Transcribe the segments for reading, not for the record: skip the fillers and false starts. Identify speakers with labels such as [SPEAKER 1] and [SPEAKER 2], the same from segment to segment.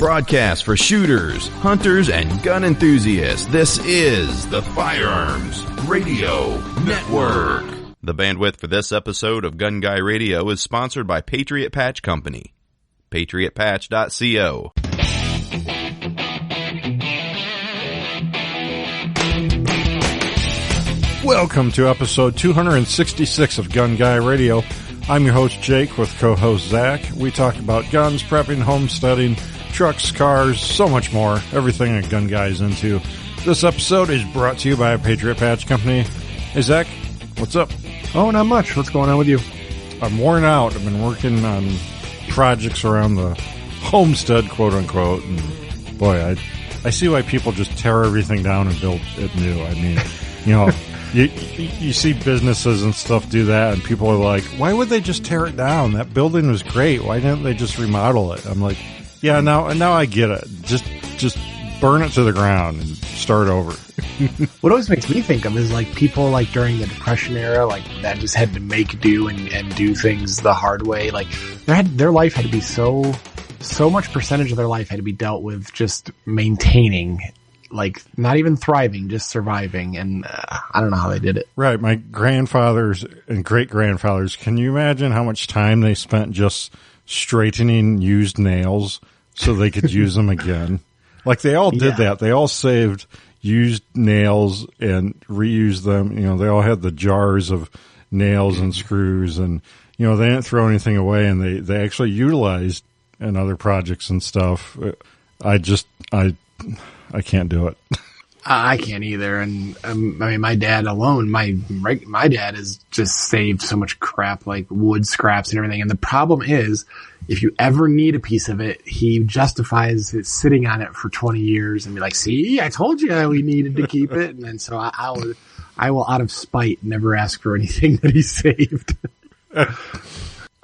[SPEAKER 1] broadcast for shooters, hunters, and gun enthusiasts. This is the Firearms Radio Network. The bandwidth for this episode of Gun Guy Radio is sponsored by Patriot Patch Company. PatriotPatch.co.
[SPEAKER 2] Welcome to episode 266 of Gun Guy Radio. I'm your host Jake with co-host Zach. We talk about guns, prepping, homesteading, trucks, cars, so much more. Everything a gun guy is into. This episode is brought to you by Patriot Patch Company. Hey Zach, what's up?
[SPEAKER 3] Oh, not much. What's going on with you?
[SPEAKER 2] I'm worn out. I've been working on projects around the homestead, quote unquote. And boy, I see why people just tear everything down and build it new. I mean, you know, you see businesses and stuff do that, and people are like, why would they just tear it down? That building was great. Why didn't they just remodel it? I'm like, yeah, now I get it. Just burn it to the ground and start over.
[SPEAKER 3] What always makes me think of is like people like during the Depression era, like that just had to make do and do things the hard way. Like their life had to be so much percentage of their life had to be dealt with just maintaining. Like, not even thriving, just surviving, and I don't know how they did it.
[SPEAKER 2] Right, my grandfathers and great-grandfathers, can you imagine how much time they spent just straightening used nails so they could use them again? Like, they all did that. They all saved used nails and reused them. You know, they all had the jars of nails and screws, and, you know, they didn't throw anything away, and they actually utilized in other projects and stuff. I can't do it.
[SPEAKER 3] I can't either. And I mean, my dad alone, my dad has just saved so much crap, like wood scraps and everything. And the problem is, if you ever need a piece of it, he justifies it sitting on it for 20 years and be like, see, I told you we needed to keep it. And then so I will out of spite never ask for anything that he saved.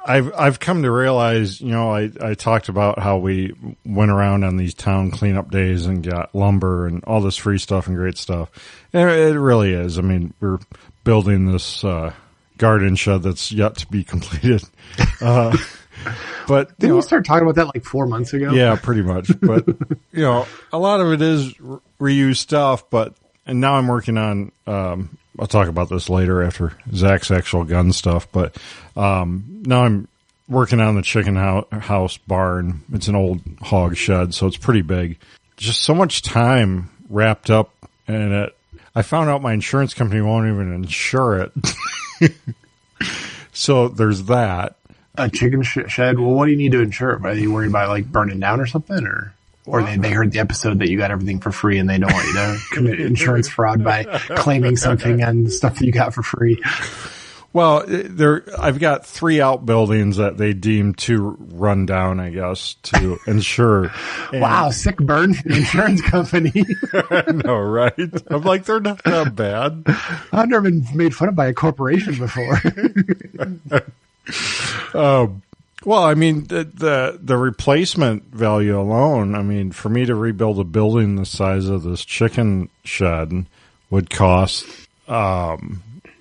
[SPEAKER 2] I've come to realize, you know, I talked about how we went around on these town cleanup days and got lumber and all this free stuff and great stuff. And it really is. I mean, we're building this garden shed that's yet to be completed. But
[SPEAKER 3] didn't we start talking about that like 4 months ago?
[SPEAKER 2] Yeah, pretty much. But you know, a lot of it is reused stuff. And now I'm working on. I'll talk about this later after Zach's actual gun stuff, but now I'm working on the chicken house barn. It's an old hog shed, so it's pretty big. Just so much time wrapped up in it. I found out my insurance company won't even insure it. So there's that.
[SPEAKER 3] A chicken shed? Well, what do you need to insure it? Are you worried about like burning down or something? Or they heard the episode that you got everything for free and they don't want you to commit insurance fraud by claiming something on the stuff that you got for free.
[SPEAKER 2] Well, I've got 3 outbuildings that they deem too run down, I guess, to insure.
[SPEAKER 3] Wow, sick burn for the insurance company.
[SPEAKER 2] I know, right? I'm like, they're not that bad.
[SPEAKER 3] I've never been made fun of by a corporation before.
[SPEAKER 2] Well, I mean, the replacement value alone, I mean, for me to rebuild a building the size of this chicken shed would cost, you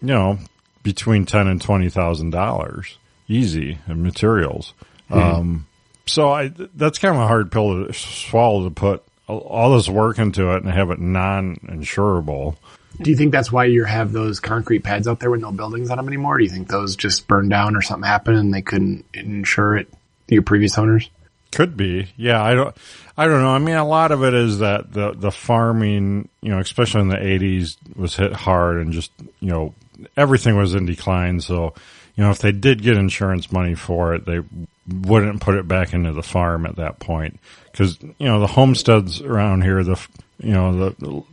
[SPEAKER 2] know, between $10,000 and $20,000 easy in materials. So that's kind of a hard pill to swallow, to put all this work into it and have it non-insurable.
[SPEAKER 3] Do you think that's why you have those concrete pads out there with no buildings on them anymore? Do you think those just burned down or something happened and they couldn't insure it, your previous owners?
[SPEAKER 2] Could be. Yeah, I don't know. I mean, a lot of it is that the farming, you know, especially in the 80s, was hit hard and just, you know, everything was in decline. So, you know, if they did get insurance money for it, they wouldn't put it back into the farm at that point. Because, you know, the homesteads around here, the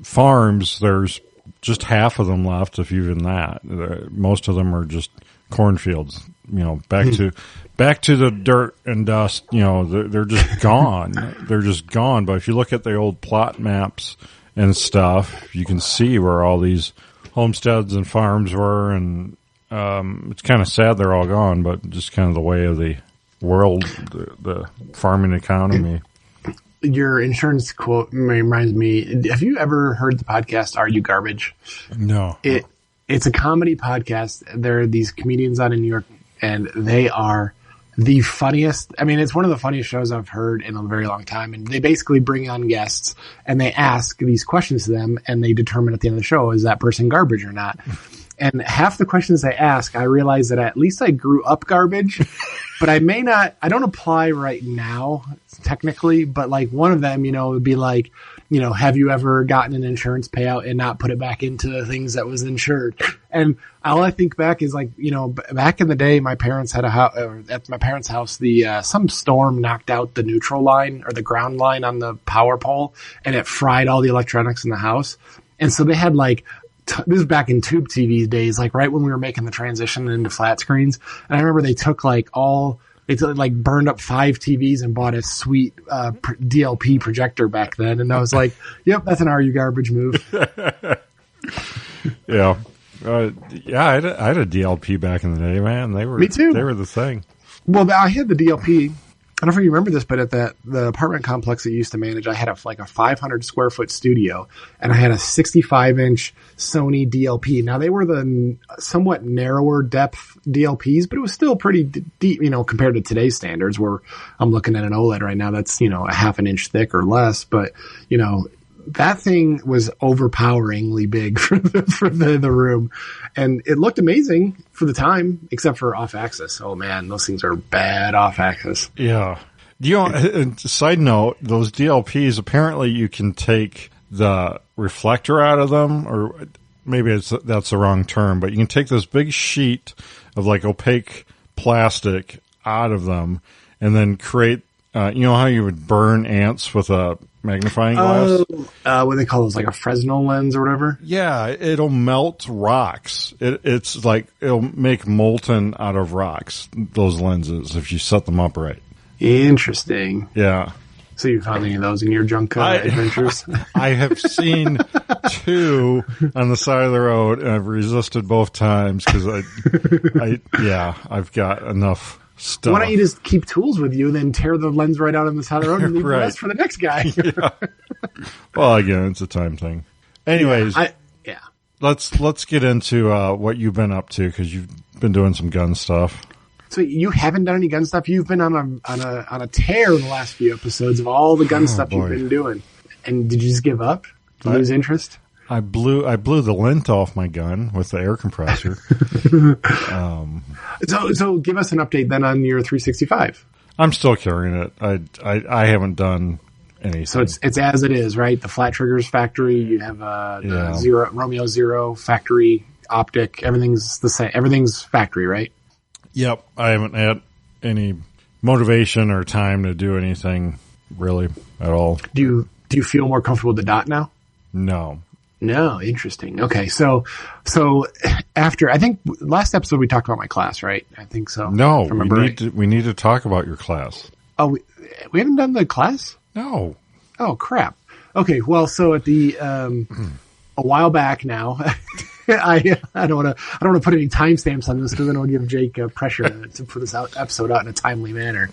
[SPEAKER 2] farms, there's just half of them left, if even that. Most of them are just cornfields. You know, back to the dirt and dust. You know, they're just gone. They're just gone. But if you look at the old plot maps and stuff, you can see where all these homesteads and farms were, and it's kind of sad they're all gone. But just kind of the way of the world, the farming economy.
[SPEAKER 3] Your insurance quote reminds me, have you ever heard the podcast Are You Garbage?
[SPEAKER 2] No.
[SPEAKER 3] It's a comedy podcast. There are these comedians out in New York, and they are the funniest. I mean, it's one of the funniest shows I've heard in a very long time. And they basically bring on guests and they ask these questions to them, and they determine at the end of the show, is that person garbage or not? And half the questions they ask, I realize that at least I grew up garbage, but I don't apply right now, technically, but like one of them, would be like, have you ever gotten an insurance payout and not put it back into the things that was insured? And all I think back is like, back in the day, my parents had at my parents' house, some storm knocked out the neutral line or the ground line on the power pole, and it fried all the electronics in the house. And so they had like, this is back in tube TV days, like right when we were making the transition into flat screens. And I remember they burned up 5 TVs and bought a sweet DLP projector back then. And I was like, yep, that's an RU garbage move.
[SPEAKER 2] Yeah. I had a DLP back in the day, man. Me too. They were the thing.
[SPEAKER 3] Well, I had the DLP. I don't know if you remember this, but at the apartment complex that you used to manage, I had a 500 square foot studio, and I had a 65-inch Sony DLP. Now they were the somewhat narrower depth DLPs, but it was still pretty deep, compared to today's standards, where I'm looking at an OLED right now that's, a half an inch thick or less. But, that thing was overpoweringly big for the room, and it looked amazing for the time, except for off axis. Oh man, those things are bad off axis.
[SPEAKER 2] Yeah. Side note, those DLPs, apparently you can take the reflector out of them, or maybe that's the wrong term, but you can take this big sheet of like opaque plastic out of them and then create, how you would burn ants with a magnifying glass?
[SPEAKER 3] What do they call those, like a Fresnel lens or whatever?
[SPEAKER 2] Yeah, it'll melt rocks. It's like it'll make molten out of rocks, those lenses, if you set them up right.
[SPEAKER 3] Interesting.
[SPEAKER 2] Yeah.
[SPEAKER 3] So you found any of those in your junk adventures?
[SPEAKER 2] I have seen 2 on the side of the road, and I've resisted both times because I've got enough stuff.
[SPEAKER 3] Why don't you just keep tools with you, then tear the lens right out on the side of the road and leave
[SPEAKER 2] right.
[SPEAKER 3] the rest for the next guy?
[SPEAKER 2] Yeah. Well, again, it's a time thing. Anyways, let's get into what you've been up to, because you've been doing some gun stuff.
[SPEAKER 3] So you haven't done any gun stuff? You've been on a tear in the last few episodes of all the gun stuff you've been doing. And did you just give up? Lose interest?
[SPEAKER 2] I blew the lint off my gun with the air compressor.
[SPEAKER 3] So give us an update then on your 365.
[SPEAKER 2] I'm still carrying it. I haven't done anything.
[SPEAKER 3] So it's as it is, right? The flat triggers factory. You have the Romeo Zero factory optic. Everything's the same. Everything's factory, right?
[SPEAKER 2] Yep. I haven't had any motivation or time to do anything really at all.
[SPEAKER 3] Do you feel more comfortable with the dot now?
[SPEAKER 2] No.
[SPEAKER 3] No, interesting. Okay, so after, I think last episode we talked about my class, right? I think so.
[SPEAKER 2] No, we need to talk about your class.
[SPEAKER 3] Oh, we haven't done the class?
[SPEAKER 2] No.
[SPEAKER 3] Oh crap. Okay, well, so at the a while back now, I don't want to put any timestamps on this because I don't want to give Jake pressure to put this episode out in a timely manner.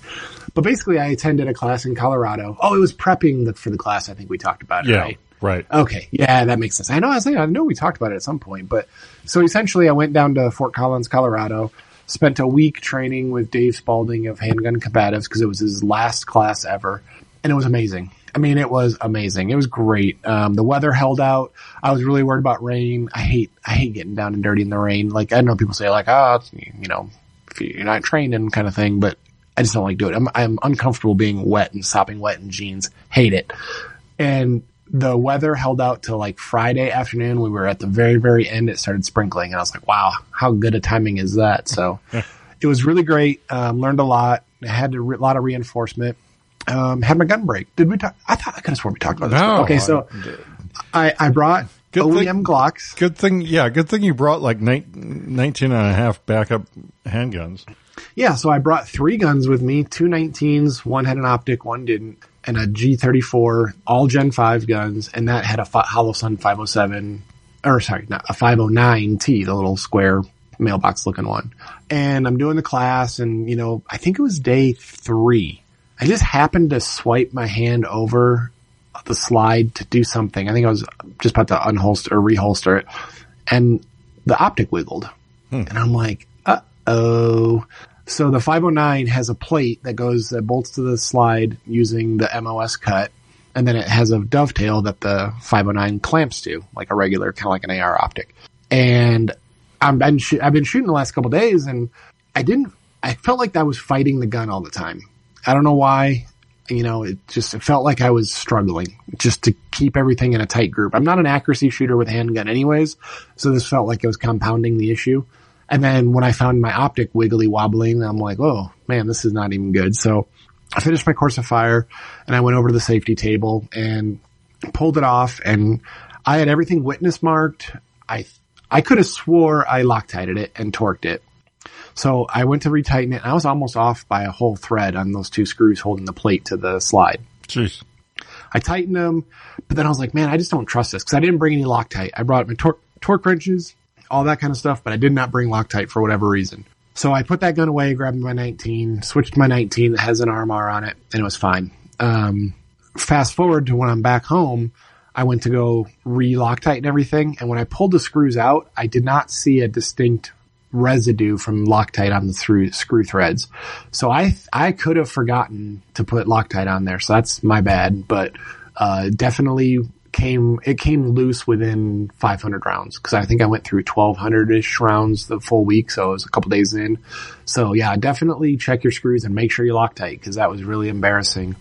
[SPEAKER 3] But basically, I attended a class in Colorado. Oh, it was prepping for the class. I think we talked about it, right?
[SPEAKER 2] Right.
[SPEAKER 3] Okay. Yeah, that makes sense. I know we talked about it at some point, but so essentially I went down to Fort Collins, Colorado, spent a week training with Dave Spalding of Handgun Combatives because it was his last class ever. And it was amazing. I mean, it was amazing. It was great. The weather held out. I was really worried about rain. I hate getting down and dirty in the rain. Like, I know people say like, if you're not trained and kind of thing, but I just don't like doing it. I'm uncomfortable being wet and sopping wet in jeans. Hate it. And the weather held out till like Friday afternoon. We were at the very, very end. It started sprinkling, and I was like, wow, how good a timing is that? So it was really great. Learned a lot. Had a lot of reinforcement. Had my gun break. Did we talk? I thought I could have sworn we talked about this.
[SPEAKER 2] No,
[SPEAKER 3] okay, so I brought OEM Glocks.
[SPEAKER 2] Good thing you brought like 19 and a half backup handguns.
[SPEAKER 3] Yeah, so I brought 3 guns with me, 2 19s, one had an optic, one didn't, and a G34, all Gen 5 guns, and that had a Holosun 507, or sorry, not a 509T, the little square mailbox looking one. And I'm doing the class, and I think it was day 3. I just happened to swipe my hand over the slide to do something. I think I was just about to unholster or reholster it, and the optic wiggled. And I'm like, uh-oh. So the 509 has a plate that bolts to the slide using the MOS cut. And then it has a dovetail that the 509 clamps to, like a regular, kind of like an AR optic. And I've been shooting the last couple of days, and I felt like I was fighting the gun all the time. I don't know why. It felt like I was struggling just to keep everything in a tight group. I'm not an accuracy shooter with a handgun anyways, so this felt like it was compounding the issue. And then when I found my optic wiggly wobbling, I'm like, oh man, this is not even good. So I finished my course of fire, and I went over to the safety table and pulled it off, and I had everything witness marked. I could have swore I Loctited it and torqued it. So I went to retighten it, and I was almost off by a whole thread on those 2 screws holding the plate to the slide.
[SPEAKER 2] Jeez.
[SPEAKER 3] I tightened them, but then I was like, man, I just don't trust this, because I didn't bring any Loctite. I brought my torque wrenches, all that kind of stuff, but I did not bring Loctite for whatever reason. So I put that gun away, grabbed my 19, switched to my 19 that has an RMR on it, and it was fine. Fast forward to when I'm back home, I went to go re-Loctite and everything, and when I pulled the screws out, I did not see a distinct residue from Loctite on the screw threads. So I could have forgotten to put Loctite on there, so that's my bad, but definitely came loose within 500 rounds, because I think I went through 1,200-ish rounds the full week, so it was a couple days in. So yeah, definitely check your screws and make sure you Loctite, because that was really embarrassing.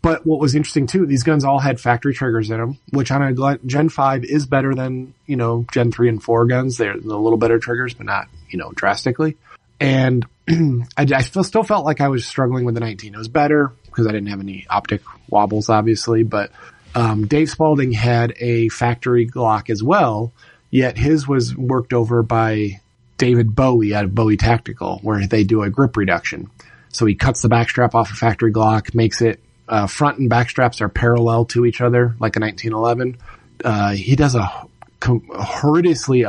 [SPEAKER 3] But what was interesting too, these guns all had factory triggers in them, which on a Gen 5 is better than, Gen 3 and 4 guns. They're a little better triggers, but not, drastically. And I still felt like I was struggling with the 19. It was better because I didn't have any optic wobbles, obviously, but Dave Spalding had a factory Glock as well, yet his was worked over by David Bowie out of Bowie Tactical, where they do a grip reduction. So he cuts the backstrap off a factory Glock, makes it front and back straps are parallel to each other, like a 1911. He does a horrendously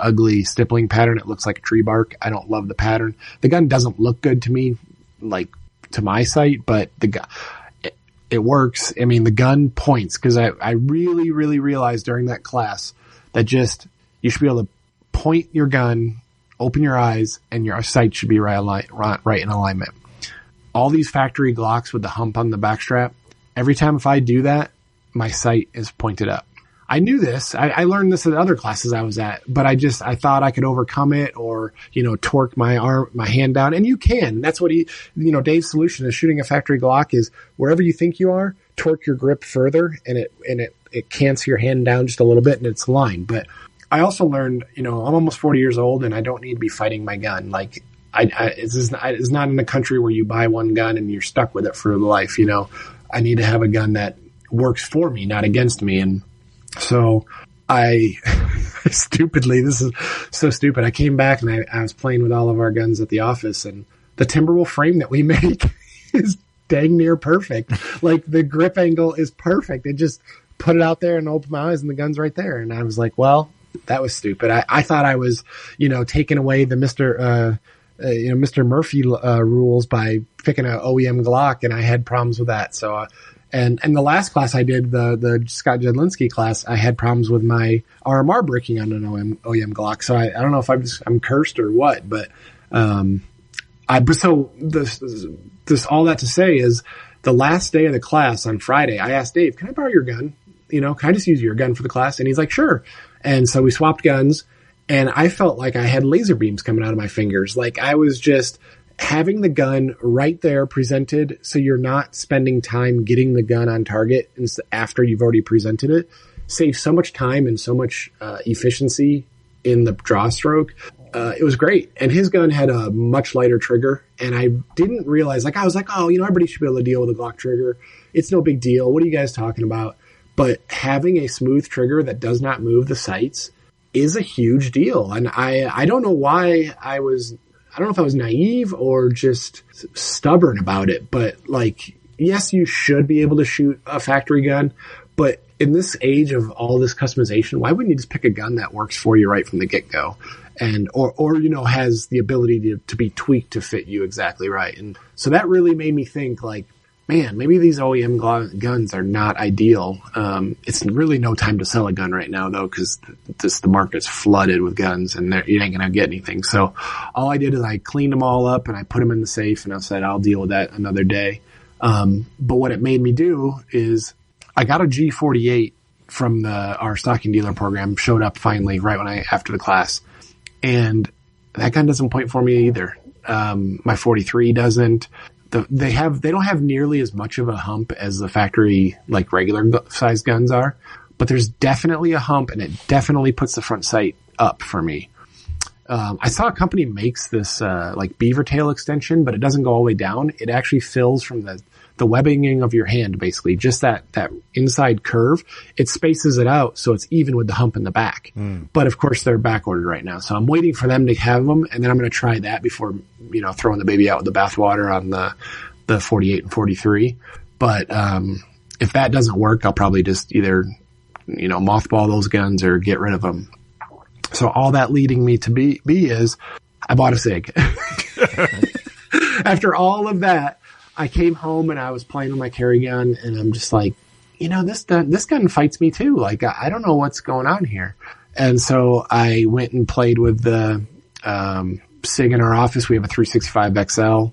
[SPEAKER 3] ugly stippling pattern. It looks like a tree bark. I don't love the pattern. The gun doesn't look good to me, like to my sight, but it works. I mean, the gun points, because I really, really realized during that class that you should be able to point your gun, open your eyes, and your sight should be right in alignment. All these factory Glocks with the hump on the backstrap, every time if I do that, my sight is pointed up. I knew this. I learned this at other classes I was at, but I thought I could overcome it, or, torque my hand down. And you can. That's what Dave's solution is shooting a factory Glock is wherever you think you are, torque your grip further, and it cants your hand down just a little bit, and it's aligned. But I also learned, I'm almost 40 years old, and I don't need to be fighting my gun. Like, it's not in a country where you buy one gun and you're stuck with it for life. I need to have a gun that works for me, not against me. And so I stupidly, this is so stupid. I came back and I was playing with all of our guns at the office, and the Timberwolf frame that we make is dang near perfect. Like, the grip angle is perfect. It just put it out there and opened my eyes and the gun's right there. And I was like, well, that was stupid. I thought I was, taking away the Mr. Murphy rules by picking an OEM Glock, and I had problems with that. So, and the last class I did, the Scott Jedlinski class, I had problems with my RMR breaking on an OEM Glock. So I don't know if I'm cursed or what, but so this all that to say is, the last day of the class on Friday, I asked Dave, can I borrow your gun? Can I just use your gun for the class? And he's like, sure. And so we swapped guns. And I felt like I had laser beams coming out of my fingers. Like, I was just having the gun right there presented, so you're not spending time getting the gun on target after you've already presented it. Saves so much time and so much efficiency in the draw stroke. It was great. And his gun had a much lighter trigger, and I didn't realize, I was like, everybody should be able to deal with a Glock trigger. It's no big deal. What are you guys talking about? But having a smooth trigger that does not move the sights is a huge deal. And I don't know why I don't know if I was naive or just stubborn about it, but like, yes, you should be able to shoot a factory gun, but in this age of all this customization, why wouldn't you just pick a gun that works for you right from the get-go? And, or has the ability to be tweaked to fit you exactly right. And so that really made me think, like, man, maybe these OEM guns are not ideal. It's really no time to sell a gun right now, though, because the market's flooded with guns, and you ain't gonna get anything. So all I did is I cleaned them all up and I put them in the safe, and I said I'll deal with that another day. But what it made me do is I got a G48 from our stocking dealer program. Showed up finally right after the class, and that gun doesn't point for me either. My 43 doesn't. They don't have nearly as much of a hump as the factory, like regular size guns are, but there's definitely a hump, and it definitely puts the front sight up for me. I saw a company makes this, like beaver tail extension, but it doesn't go all the way down. It actually fills from the webbing of your hand, basically, just that inside curve. It spaces it out so it's even with the hump in the back. But of course they're back ordered right now. So I'm waiting for them to have them, and then I'm going to try that before, throwing the baby out with the bathwater on the 48 and 43. But, if that doesn't work, I'll probably just either, mothball those guns or get rid of them. So all that leading me to be is I bought a SIG. After all of that, I came home and I was playing with my carry gun, and I'm just like, this gun fights me too. Like, I don't know what's going on here. And so I went and played with the SIG in our office. We have a 365 XL,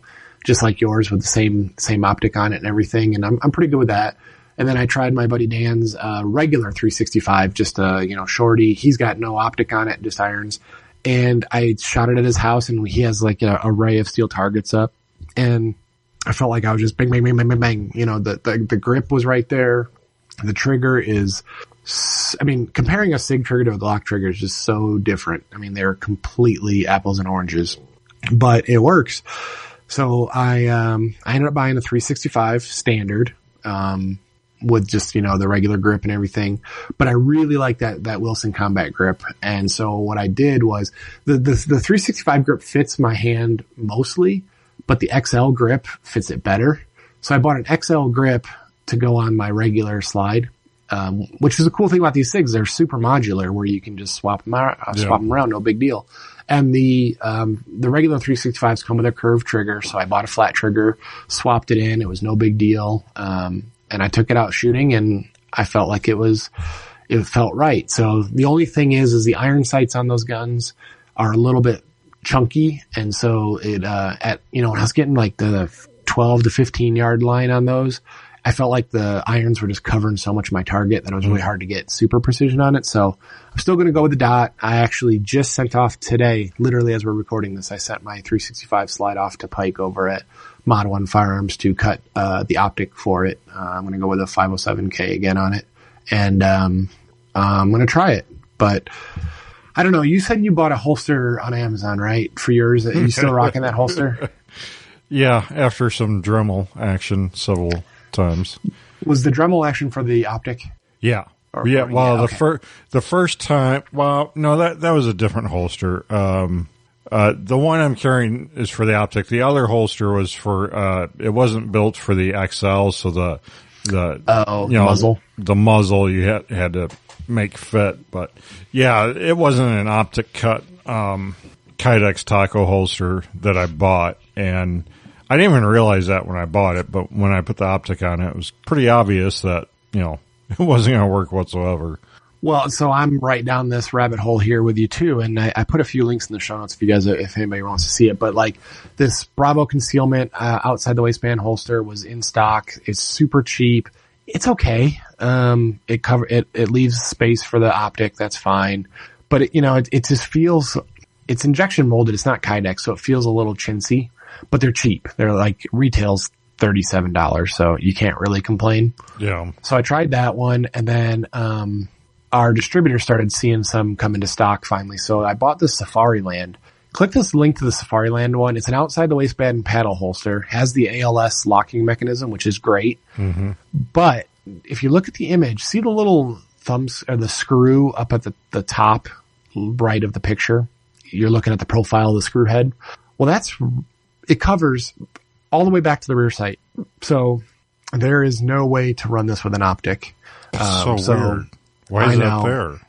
[SPEAKER 3] just like yours, with the same optic on it and everything. And I'm pretty good with that. And then I tried my buddy Dan's regular 365, just shorty. He's got no optic on it, just irons. And I shot it at his house, and he has like an array of steel targets up, and I felt like I was just bang, bang, bang, bang, bang, bang. The grip was right there. The trigger is, comparing a SIG trigger to a Glock trigger is just so different. They're completely apples and oranges, but it works. So I ended up buying a 365 standard, with just, the regular grip and everything. But I really like that Wilson Combat grip. And so what I did was the 365 grip fits my hand mostly, but the XL grip fits it better. So I bought an XL grip to go on my regular slide, which is a cool thing about these SIGs. They're super modular, where you can just swap them around, no big deal. And the regular 365s come with a curved trigger, so I bought a flat trigger, swapped it in. It was no big deal. And I took it out shooting, and I felt like it felt right. So the only thing is the iron sights on those guns are a little bit chunky, and so when I was getting like the 12 to 15 yard line on those, I felt like the irons were just covering so much of my target that it was really hard to get super precision on it. So I'm still going to go with the dot. I actually just sent off today, literally as we're recording this, I sent my 365 slide off to Pike over at Mod 1 Firearms to cut the optic for it. I'm going to go with a 507K again on it, and I'm going to try it. But I don't know. You said you bought a holster on Amazon, right? For yours. Are you still rocking that holster?
[SPEAKER 2] Yeah, after some Dremel action several times.
[SPEAKER 3] Was the Dremel action for the optic?
[SPEAKER 2] Yeah. The first time, no, that was a different holster. The one I'm carrying is for the optic. The other holster was for, it wasn't built for the XL, so muzzle. The muzzle you had to make fit, but yeah, it wasn't an optic cut Kydex taco holster that I bought, and I didn't even realize that when I bought it, but when I put the optic on it was pretty obvious that it wasn't going to work whatsoever.
[SPEAKER 3] Well, so I'm right down this rabbit hole here with you too, and I put a few links in the show notes if anybody wants to see it. But like this Bravo concealment outside the waistband holster was in stock. It's super cheap. It's okay. It leaves space for the optic. That's fine. But it just feels, it's injection molded. It's not Kydex, so it feels a little chintzy, but they're cheap. They're like retails $37. So you can't really complain.
[SPEAKER 2] Yeah.
[SPEAKER 3] So I tried that one, and then, our distributor started seeing some come into stock finally. So I bought the Safariland. Click this link to the Safariland one. It's an outside the waistband paddle holster, has the ALS locking mechanism, which is great. Mm-hmm. But if you look at the image, see the little thumbs or the screw up at the top right of the picture? You're looking at the profile of the screw head. Well, it covers all the way back to the rear sight. So there is no way to run this with an optic.
[SPEAKER 2] So weird. Why is that there?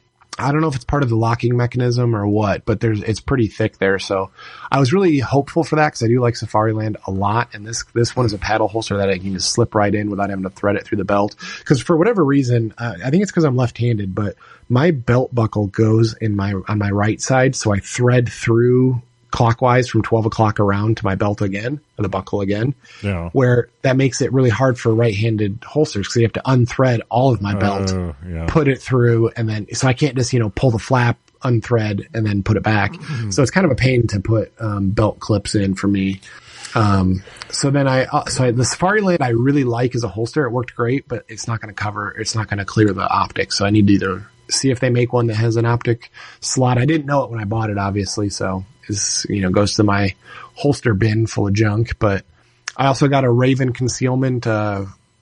[SPEAKER 3] I don't know if it's part of the locking mechanism or what, but it's pretty thick there. So I was really hopeful for that because I do like Safariland a lot. And this one is a paddle holster that I can just slip right in without having to thread it through the belt. Because for whatever reason, I think it's because I'm left-handed, but my belt buckle goes on my right side. So I thread through clockwise from 12 o'clock around to my belt again, or the buckle again, where that makes it really hard for right-handed holsters because you have to unthread all of my belt, put it through, and then, so I can't just, pull the flap, unthread, and then put it back. So it's kind of a pain to put belt clips in for me. So then the Safariland I really like as a holster. It worked great, but it's not going to clear the optics. So I need to either see if they make one that has an optic slot. I didn't know it when I bought it, obviously, so goes to my holster bin full of junk. But I also got a Raven concealment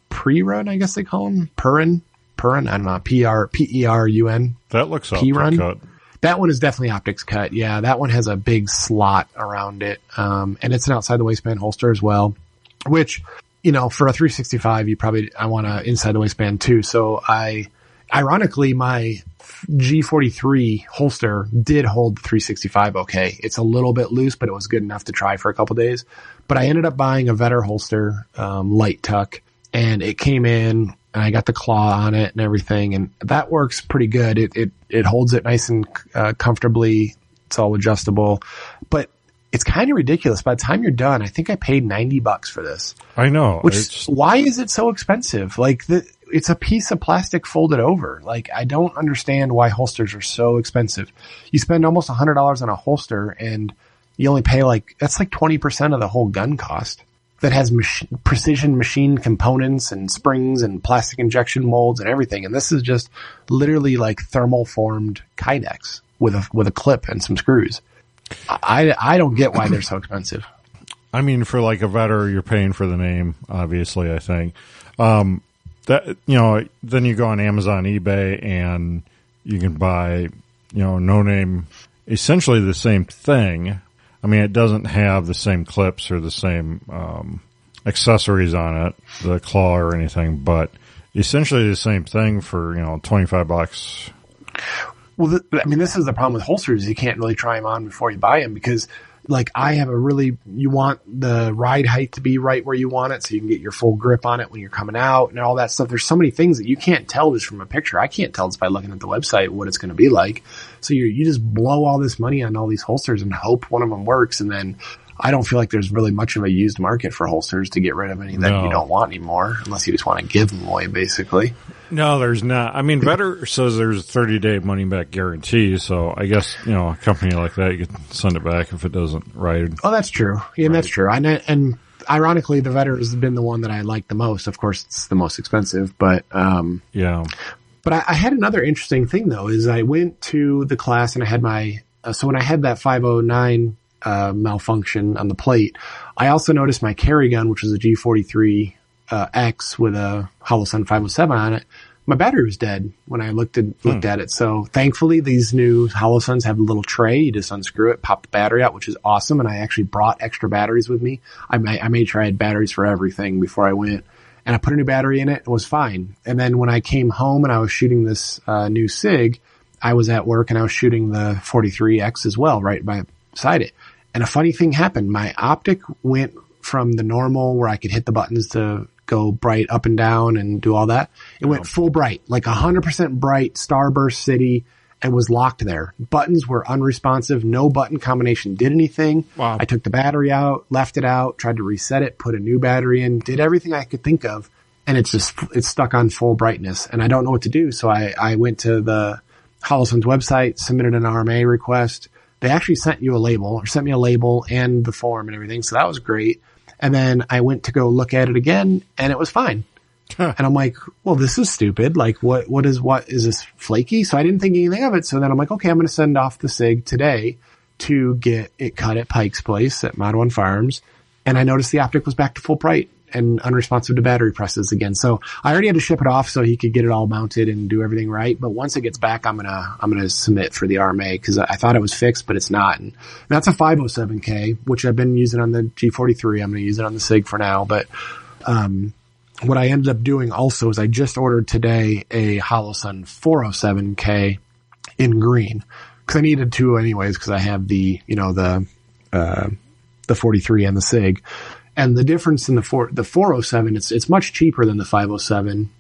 [SPEAKER 3] pre-run, I guess they call them. Perun, I don't know, Perun.
[SPEAKER 2] That looks optic cut.
[SPEAKER 3] That one is definitely optics cut. Yeah, that one has a big slot around it. And it's an outside the waistband holster as well, which, for a 365, I want a inside the waistband too. So ironically, my G43 holster did hold the 365 okay. It's a little bit loose, but it was good enough to try for a couple days. But I ended up buying a Vetter holster, light tuck, and it came in, and I got the claw on it and everything, and that works pretty good. It holds it nice and comfortably. It's all adjustable, but it's kind of ridiculous. By the time you're done, I think I paid $90 for this.
[SPEAKER 2] I know.
[SPEAKER 3] Why is it so expensive? It's a piece of plastic folded over. I don't understand why holsters are so expensive. You spend almost $100 on a holster and you only pay that's 20% of the whole gun cost. That has precision machine components and springs and plastic injection molds and everything. And this is just literally thermal formed Kydex with a clip and some screws. I don't get why they're so expensive.
[SPEAKER 2] I mean, for a Vetter, you're paying for the name, obviously, I think. That, then you go on Amazon, eBay, and you can buy, no name, essentially the same thing. I mean, it doesn't have the same clips or the same accessories on it, the claw or anything, but essentially the same thing for, $25.
[SPEAKER 3] Well, this is the problem with holsters. You can't really try them on before you buy them because, I have you want the ride height to be right where you want it so you can get your full grip on it when you're coming out and all that stuff. There's so many things that you can't tell just from a picture. I can't tell just by looking at the website what it's going to be like. So you just blow all this money on all these holsters and hope one of them works. And then I don't feel like there's really much of a used market for holsters to get rid of any that you don't want anymore, unless you just want to give them away, basically.
[SPEAKER 2] No, there's not. I mean, Vetter says there's a 30-day money-back guarantee, so I guess, a company like that, you can send it back if it doesn't ride.
[SPEAKER 3] Oh, that's true. Yeah, right. That's true. And ironically, the Vetter has been the one that I like the most. Of course, it's the most expensive, but
[SPEAKER 2] yeah.
[SPEAKER 3] But I had another interesting thing, though, is I went to the class and I had so when I had that 509 malfunction on the plate, I also noticed my carry gun, which was a G43 X with a Holosun 507 on it. My battery was dead when I looked at it. So thankfully, these new Holosuns have a little tray. You just unscrew it, pop the battery out, which is awesome. And I actually brought extra batteries with me. I made sure I had batteries for everything before I went. And I put a new battery in it. It was fine. And then when I came home and I was shooting this new SIG, I was at work and I was shooting the 43X as well, right beside it. And a funny thing happened. My optic went from the normal where I could hit the buttons to go bright up and down and do all that. It went full bright, 100% bright, Starburst City, and was locked there. Buttons were unresponsive. No button combination did anything.
[SPEAKER 2] Wow.
[SPEAKER 3] I took the battery out, left it out, tried to reset it, put a new battery in, did everything I could think of, and it's stuck on full brightness. And I don't know what to do. So I went to the Holosun's website, submitted an RMA request. They actually sent me a label and the form and everything. So that was great. And then I went to go look at it again and it was fine. And I'm like, well, this is stupid. What is this flaky? So I didn't think anything of it. So then I'm like, okay, I'm going to send off the SIG today to get it cut at Pike's place at Mod 1 Firearms. And I noticed the optic was back to full bright and unresponsive to battery presses again. So I already had to ship it off so he could get it all mounted and do everything right. But once it gets back, I'm going to submit for the RMA because I thought it was fixed, but it's not. And that's a 507K, which I've been using on the G43. I'm going to use it on the SIG for now. But, what I ended up doing also is I just ordered today a Holosun 407K. in green, because I needed two anyways, because I have the 43 and the SIG. And the difference in the 407, it's much cheaper than the 507.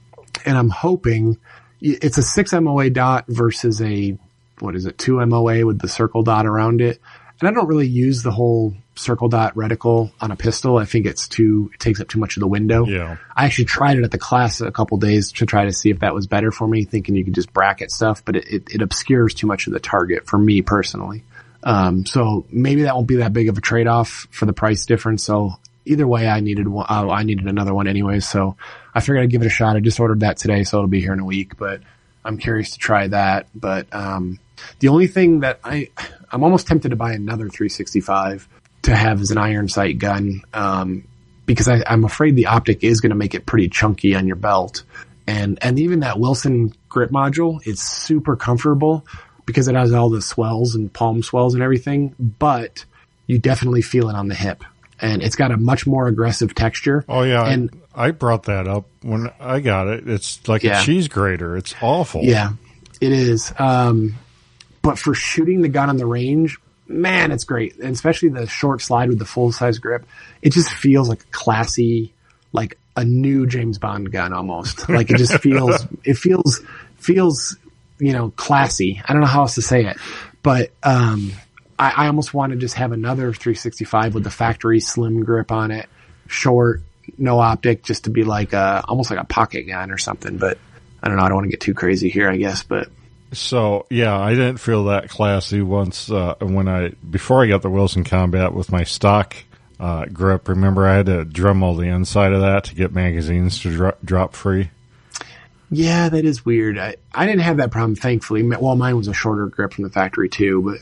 [SPEAKER 3] And I'm hoping it's a 6 MOA dot versus a, 2 MOA with the circle dot around it. And I don't really use the whole circle dot reticle on a pistol. I think it takes up too much of the window.
[SPEAKER 2] Yeah.
[SPEAKER 3] I actually tried it at the class a couple days to try to see if that was better for me, thinking you could just bracket stuff, but it obscures too much of the target for me personally. So maybe that won't be that big of a trade-off for the price difference. So either way, I needed another one anyway. So I figured I'd give it a shot. I just ordered that today, so it'll be here in a week, but I'm curious to try that. But, the only thing that I'm almost tempted to buy another 365 to have as an iron sight gun, because I'm afraid the optic is going to make it pretty chunky on your belt. And even that Wilson grip module, it's super comfortable because it has all the swells and palm swells and everything, but you definitely feel it on the hip. And it's got a much more aggressive texture.
[SPEAKER 2] Oh, yeah.
[SPEAKER 3] And
[SPEAKER 2] I brought that up when I got it. It's like a cheese grater. It's awful.
[SPEAKER 3] Yeah, it is. But for shooting the gun on the range, man, it's great. And especially the short slide with the full-size grip. It just feels like a classy, like a new James Bond gun almost. Like it just feels, classy. I don't know how else to say it. But I almost want to just have another 365 with the factory slim grip on it, short, no optic, just to be like almost like a pocket gun or something. But I don't know. I don't want to get too crazy here, I guess. But
[SPEAKER 2] so yeah, I didn't feel that classy once before I got the Wilson Combat with my stock grip. Remember, I had to Dremel the inside of that to get magazines to drop free.
[SPEAKER 3] Yeah, that is weird. I didn't have that problem, thankfully. Well, mine was a shorter grip from the factory too, but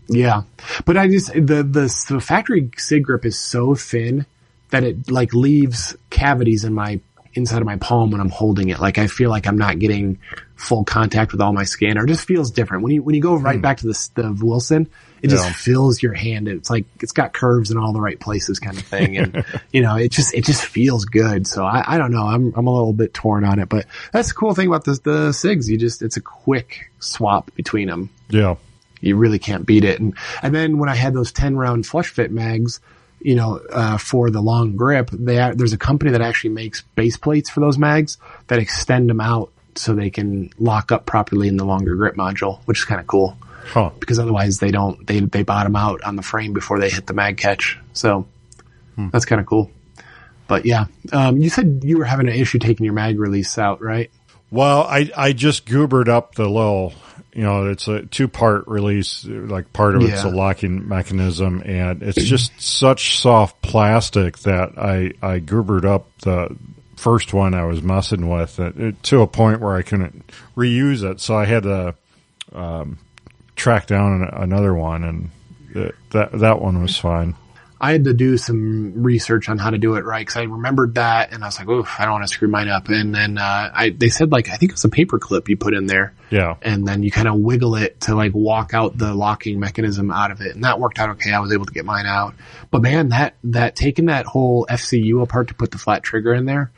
[SPEAKER 3] yeah. But I just the factory SIG grip is so thin that it like leaves cavities in my inside of my palm when I'm holding it. Like I feel like I'm not getting full contact with all my skin, or it just feels different. When you go right back to the Wilson, it just fills your hand. It's like it's got curves in all the right places, kind of thing, and it just feels good. So I don't know. I'm a little bit torn on it, but that's the cool thing about the SIGs. It's a quick swap between them.
[SPEAKER 2] Yeah,
[SPEAKER 3] you really can't beat it. And then when I had those 10-round flush fit mags, for the long grip, there's a company that actually makes base plates for those mags that extend them out so they can lock up properly in the longer grip module, which is kind of cool.
[SPEAKER 2] Huh.
[SPEAKER 3] Because otherwise they bottom out on the frame before they hit the mag catch. So that's kind of cool. But yeah, you said you were having an issue taking your mag release out, right?
[SPEAKER 2] Well, I just goobered up the little, it's a 2-part release, like part of it's a locking mechanism, and it's just such soft plastic that I goobered up the first one I was messing with to a point where I couldn't reuse it. So I had to track down another one, and that one was fine.
[SPEAKER 3] I had to do some research on how to do it right, because I remembered that, and I was like, "Oof, I don't want to screw mine up." And then they said, like, I think it was a paper clip you put in there, and then you kind of wiggle it to like walk out the locking mechanism out of it, and that worked out okay. I was able to get mine out, but man, that taking that whole FCU apart to put the flat trigger in there,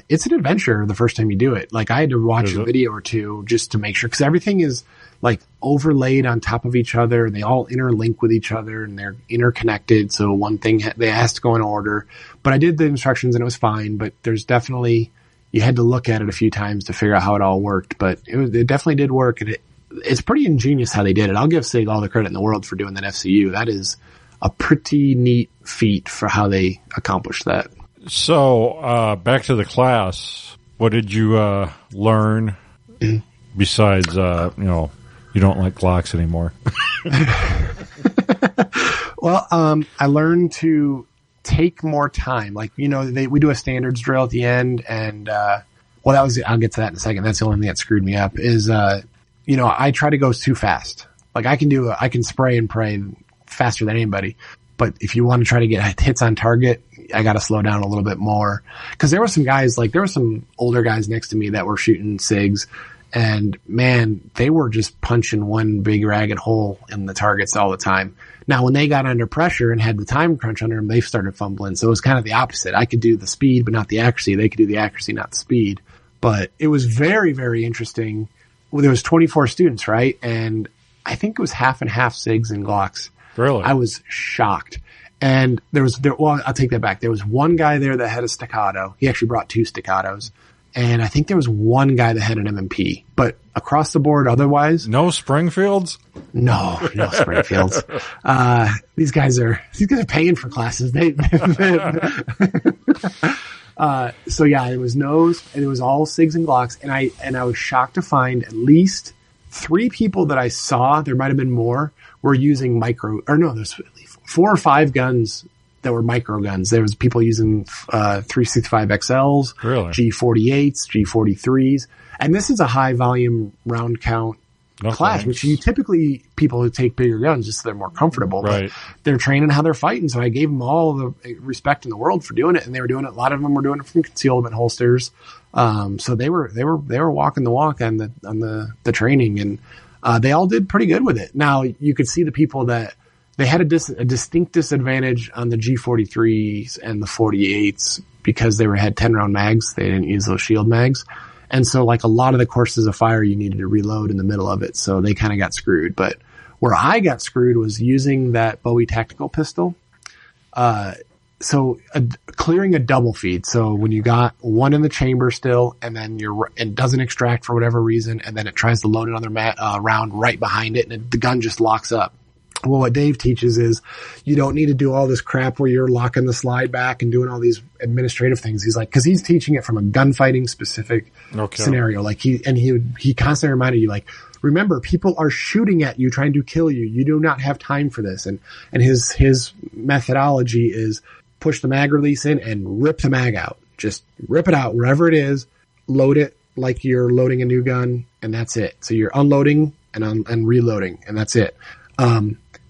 [SPEAKER 3] it's an adventure the first time you do it. Like I had to watch a video or two just to make sure, because everything is like overlaid on top of each other. They all interlink with each other and they're interconnected. So one thing they has to go in order, but I did the instructions and it was fine, but there's definitely, you had to look at it a few times to figure out how it all worked, but it definitely did work. And it's pretty ingenious how they did it. I'll give SIG all the credit in the world for doing that FCU. That is a pretty neat feat for how they accomplished that.
[SPEAKER 2] So, back to the class, what did you learn besides, you don't like Glocks anymore?
[SPEAKER 3] Well, I learned to take more time. Like, we do a standards drill at the end, and I'll get to that in a second. That's the only thing that screwed me up is, I try to go too fast. Like I can spray and pray faster than anybody. But if you want to try to get hits on target, I got to slow down a little bit more. Cause there were some guys, there were some older guys next to me that were shooting SIGs, and man, they were just punching one big ragged hole in the targets all the time. Now, when they got under pressure and had the time crunch under them, they started fumbling. So it was kind of the opposite. I could do the speed, but not the accuracy. They could do the accuracy, not the speed. But it was very, very interesting there was 24 students, right? And I think it was half and half SIGs and Glocks.
[SPEAKER 2] Really?
[SPEAKER 3] I was shocked. And well, I'll take that back. There was one guy there that had a staccato. He actually brought 2 staccatos. And I think there was one guy that had an M&P, but across the board, otherwise,
[SPEAKER 2] no Springfields.
[SPEAKER 3] No Springfields. These guys are paying for classes. So yeah, it was nose, and it was all SIGs and Glocks, and I was shocked to find at least 3 people that I saw. There might have been more. Were using there's 4 or 5 guns that were micro guns. There was people using 365 XLs,
[SPEAKER 2] really?
[SPEAKER 3] G48s, G43s. And this is a high volume round count class, which you typically people who take bigger guns just so they're more comfortable.
[SPEAKER 2] Right.
[SPEAKER 3] But they're training how they're fighting. So I gave them all the respect in the world for doing it. And they were doing it. A lot of them were doing it from concealment holsters. So they were walking the walk on the training, and they all did pretty good with it. Now you could see the people that they had a distinct disadvantage on the G43s and the 48s because they had 10 round mags. They didn't use those shield mags. And so like a lot of the courses of fire, you needed to reload in the middle of it. So they kind of got screwed. But where I got screwed was using that Bowie tactical pistol. Clearing a double feed. So when you got one in the chamber still, and then it doesn't extract for whatever reason, and then it tries to load another round right behind it, and the gun just locks up. Well, what Dave teaches is you don't need to do all this crap where you're locking the slide back and doing all these administrative things. He's like, cause he's teaching it from a gunfighting specific scenario. Like he constantly reminded you, like, remember, people are shooting at you, trying to kill you. You do not have time for this. And his methodology is push the mag release in and rip the mag out. Just rip it out wherever it is, load it like you're loading a new gun, and that's it. So you're unloading and reloading, and that's it.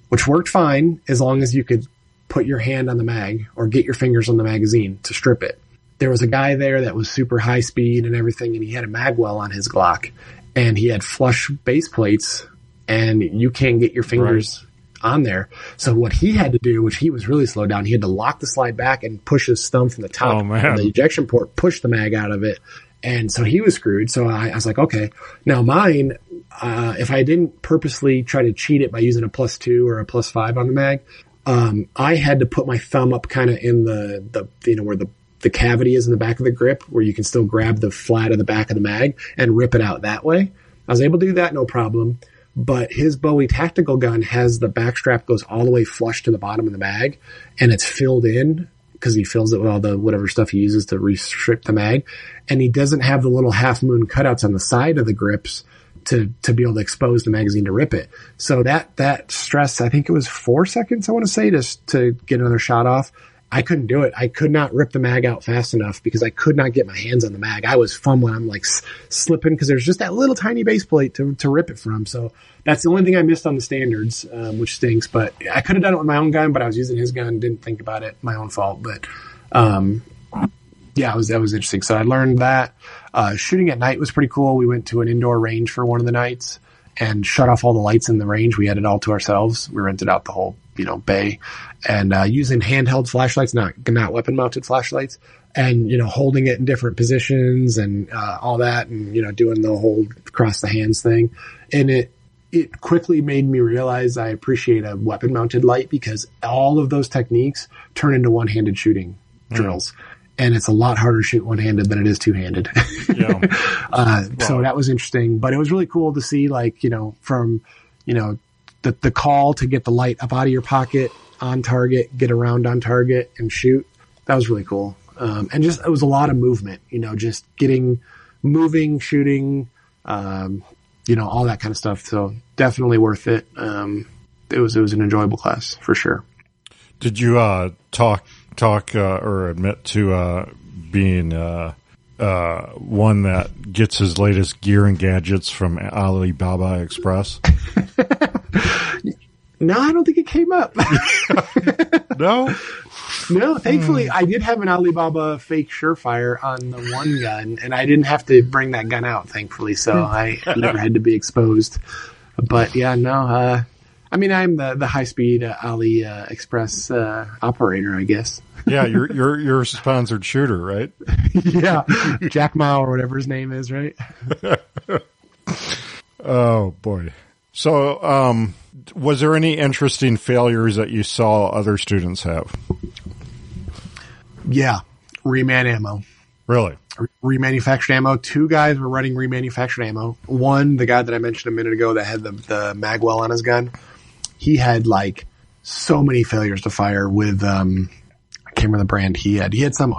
[SPEAKER 3] Which worked fine as long as you could put your hand on the mag or get your fingers on the magazine to strip it. There was a guy there that was super high speed and everything, and he had a mag well on his Glock, and he had flush base plates, and you can't get your fingers on there. So what he had to do, which he was really slowed down, he had to lock the slide back and push his thumb from the top of the ejection port, push the mag out of it. And so he was screwed. So I was like, okay, now mine, if I didn't purposely try to cheat it by using a +2 or a +5 on the mag, I had to put my thumb up kind of in the where the cavity is in the back of the grip, where you can still grab the flat of the back of the mag and rip it out that way. I was able to do that, no problem. But his Bowie tactical gun has the back strap goes all the way flush to the bottom of the mag, and it's filled in because he fills it with all the whatever stuff he uses to restrict the mag. And he doesn't have the little half moon cutouts on the side of the grips to be able to expose the magazine to rip it. So that stress, I think it was 4 seconds, I want to say, just to get another shot off. I couldn't do it. I could not rip the mag out fast enough because I could not get my hands on the mag. I was fumbling. I'm like slipping because there's just that little tiny base plate to rip it from. So that's the only thing I missed on the standards, which stinks. But I could have done it with my own gun, but I was using his gun. Didn't think about it. My own fault. But that was interesting. So I learned that. Shooting at night was pretty cool. We went to an indoor range for one of the nights and shut off all the lights in the range. We had it all to ourselves. We rented out the whole bay, and using handheld flashlights, not weapon mounted flashlights, and holding it in different positions and all that, and doing the whole across the hands thing. And it quickly made me realize I appreciate a weapon mounted light, because all of those techniques turn into one-handed shooting drills. And it's a lot harder to shoot one-handed than it is two-handed. So that was interesting, but it was really cool to see, from the call to get the light up out of your pocket on target, get around on target and shoot. That was really cool. And just, it was a lot of movement, just moving, shooting, all that kind of stuff. So definitely worth it. It was an enjoyable class for sure.
[SPEAKER 2] Did you, talk or admit to, being, one that gets his latest gear and gadgets from Alibaba Express?
[SPEAKER 3] No, I don't think it came up.
[SPEAKER 2] No,
[SPEAKER 3] thankfully I did have an Alibaba fake Surefire on the one gun, and I didn't have to bring that gun out, thankfully, so I never had to be exposed. But yeah, no, I'm the high speed Ali Express operator, I guess.
[SPEAKER 2] Yeah, you're a sponsored shooter, right?
[SPEAKER 3] Yeah, Jack Ma or whatever his name is, right?
[SPEAKER 2] Oh, boy. So, was there any interesting failures that you saw other students have?
[SPEAKER 3] Yeah. Reman ammo.
[SPEAKER 2] Really?
[SPEAKER 3] Remanufactured ammo. 2 guys were running remanufactured ammo. One, the guy that I mentioned a minute ago that had the magwell on his gun, he had like so many failures to fire with, I can't remember the brand he had. He had some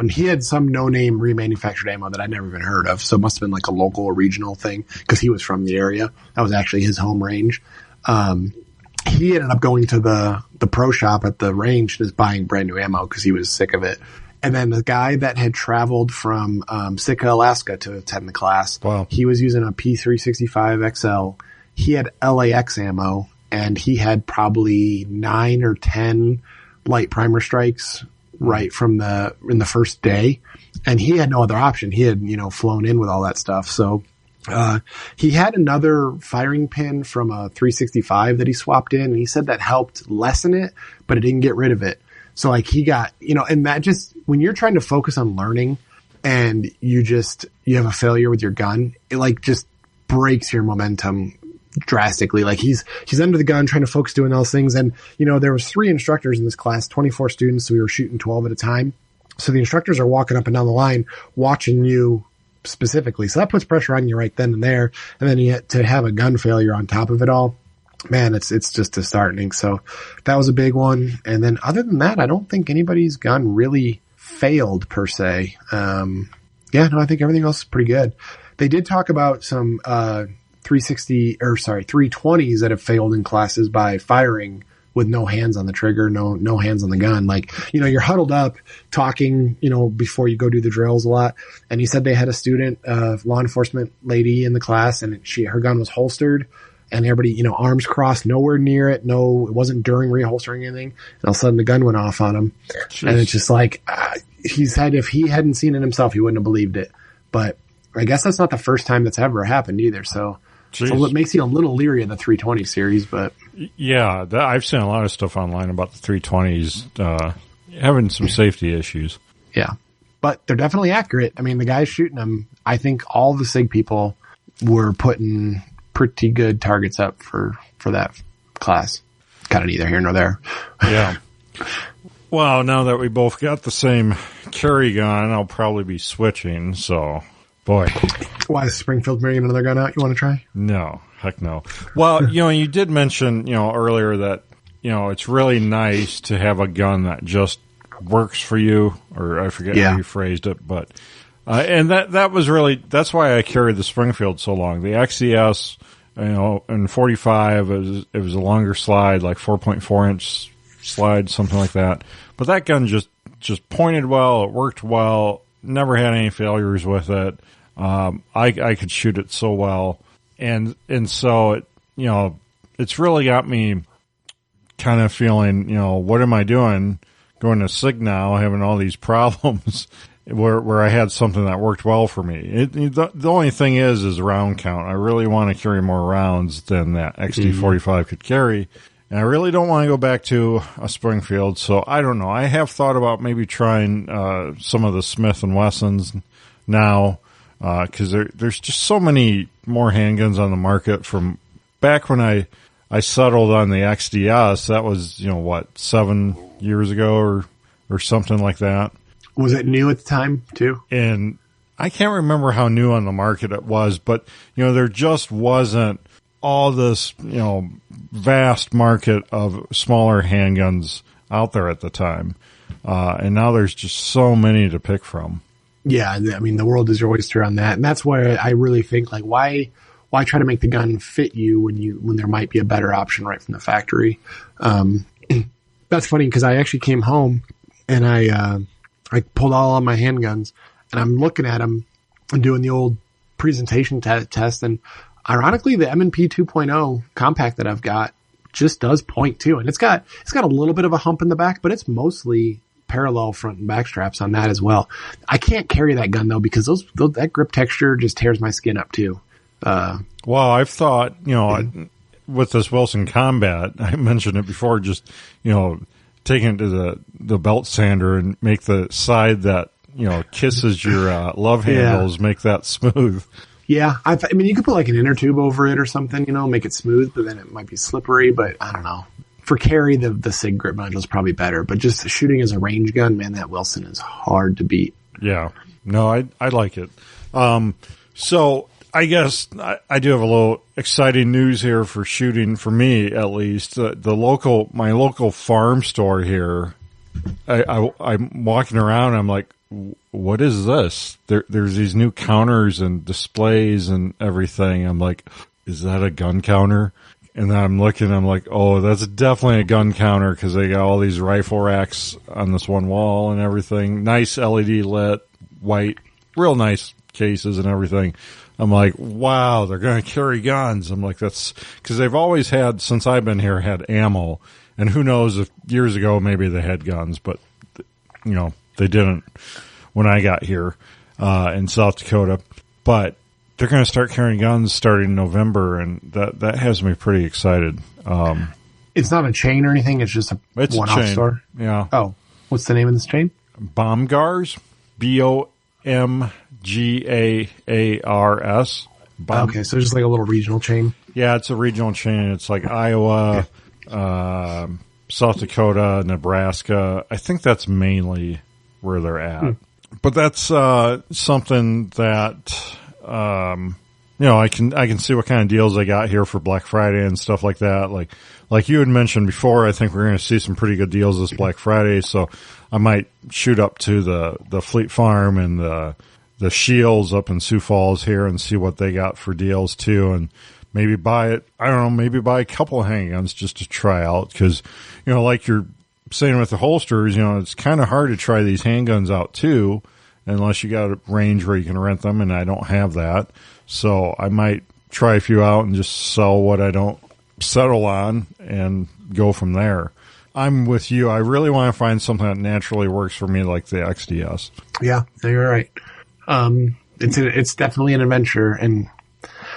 [SPEAKER 3] no-name remanufactured ammo that I'd never even heard of. So it must have been like a local or regional thing because he was from the area. That was actually his home range. He ended up going to the pro shop at the range and just buying brand new ammo because he was sick of it. And then the guy that had traveled from Sitka, Alaska to attend the class,
[SPEAKER 2] wow.
[SPEAKER 3] He was using a P365 XL. He had LAX ammo, and he had probably 9 or 10 light primer strikes right from in the first day. And he had no other option. He had, flown in with all that stuff. So he had another firing pin from a 365 that he swapped in, and he said that helped lessen it, but it didn't get rid of it. So like he got, and that just, when you're trying to focus on learning and you have a failure with your gun, it like just breaks your momentum drastically. Like he's under the gun trying to focus doing those things. And, there was 3 instructors in this class, 24 students. So we were shooting 12 at a time. So the instructors are walking up and down the line watching you specifically. So that puts pressure on you right then and there. And then to have a gun failure on top of it all, man, it's just disheartening. So that was a big one. And then other than that, I don't think anybody's gun really failed per se. I think everything else is pretty good. They did talk about some 320s that have failed in classes by firing with no hands on the trigger, no hands on the gun. Like, you're huddled up talking, before you go do the drills a lot. And he said they had a student, law enforcement lady in the class, and her gun was holstered. And everybody, arms crossed, nowhere near it. No, it wasn't during reholstering anything. And all of a sudden the gun went off on him. Jeez. And it's just like, he said if he hadn't seen it himself, he wouldn't have believed it. But I guess that's not the first time that's ever happened either. So it makes you a little leery of the 320 series, but.
[SPEAKER 2] Yeah, I've seen a lot of stuff online about the 320s, having some safety issues.
[SPEAKER 3] Yeah. But they're definitely accurate. I mean, the guys shooting them, I think all the SIG people were putting pretty good targets up for that class. Kind of neither here nor there.
[SPEAKER 2] Yeah. Well, now that we both got the same carry gun, I'll probably be switching. So, boy.
[SPEAKER 3] Why is Springfield bringing another gun out? You want to try?
[SPEAKER 2] No, heck no. Well, you did mention, earlier that, it's really nice to have a gun that just works for you, or I forget how you phrased it, but, and that was really, that's why I carried the Springfield so long. The XES, in 45, it was a longer slide, like 4.4 inch slide, something like that. But that gun just pointed well, it worked well, never had any failures with it. I could shoot it so well. And so it, it's really got me kind of feeling, what am I doing? Going to SIG now, having all these problems where I had something that worked well for me. The only thing is round count. I really want to carry more rounds than that XD45 could carry. And I really don't want to go back to a Springfield. So I don't know. I have thought about maybe trying, some of the Smith & Wessons now, cause there's just so many more handguns on the market from back when I settled on the XDS. That was, 7 years ago or something like that.
[SPEAKER 3] Was it new at the time too?
[SPEAKER 2] And I can't remember how new on the market it was, but there just wasn't all this, vast market of smaller handguns out there at the time. And now there's just so many to pick from.
[SPEAKER 3] Yeah. I mean, the world is your oyster on that. And that's where I really think, like, why try to make the gun fit you when there might be a better option right from the factory? That's funny because I actually came home and I pulled all of my handguns and I'm looking at them and doing the old presentation test. And ironically, the M&P 2.0 compact that I've got just does point too. And it's got a little bit of a hump in the back, but it's mostly parallel front and back straps on that as well. I can't carry that gun though, because that grip texture just tears my skin up too.
[SPEAKER 2] Well, I've thought, with this Wilson Combat, I mentioned it before, just, taking it to the belt sander and make the side that, kisses your love handles, make that smooth.
[SPEAKER 3] Yeah, I mean, you could put like an inner tube over it or something, make it smooth, but then it might be slippery. But I don't know. For carry, the SIG grip module is probably better. But just shooting as a range gun, man, that Wilson is hard to beat.
[SPEAKER 2] Yeah. No, I like it. So I guess I do have a little exciting news here for shooting, for me at least. My local farm store here, I'm walking around, I'm like, what is this? There's these new counters and displays and everything. I'm like, is that a gun counter? And then I'm looking, I'm like, oh, that's definitely a gun counter, because they got all these rifle racks on this one wall and everything. Nice LED lit, white, real nice cases and everything. I'm like, wow, they're going to carry guns. I'm like, that's because they've always had, since I've been here, had ammo. And who knows if years ago maybe they had guns, but they didn't when I got here in South Dakota. But they're going to start carrying guns starting in November, and that has me pretty excited.
[SPEAKER 3] It's not a chain or anything. It's just a one-off store.
[SPEAKER 2] Yeah.
[SPEAKER 3] Oh, what's the name of this chain?
[SPEAKER 2] Bomgars. BOMGAARS.
[SPEAKER 3] Okay, so just like a little regional chain.
[SPEAKER 2] Yeah, it's a regional chain. It's like Iowa, South Dakota, Nebraska. I think that's mainly where they're at. But that's something that I can see what kind of deals they got here for Black Friday and stuff like that. Like you had mentioned before, I think we're going to see some pretty good deals this Black Friday. So I might shoot up to the Fleet Farm and the Shields up in Sioux Falls here and see what they got for deals too, and maybe buy it. I don't know, maybe buy a couple of handguns just to try out, because like you're saying with the holsters, it's kind of hard to try these handguns out too, unless you got a range where you can rent them, and I don't have that. So I might try a few out and just sell what I don't settle on and go from there. I'm with you. I really want to find something that naturally works for me, like the XDS.
[SPEAKER 3] Yeah, you're right. It's definitely an adventure, and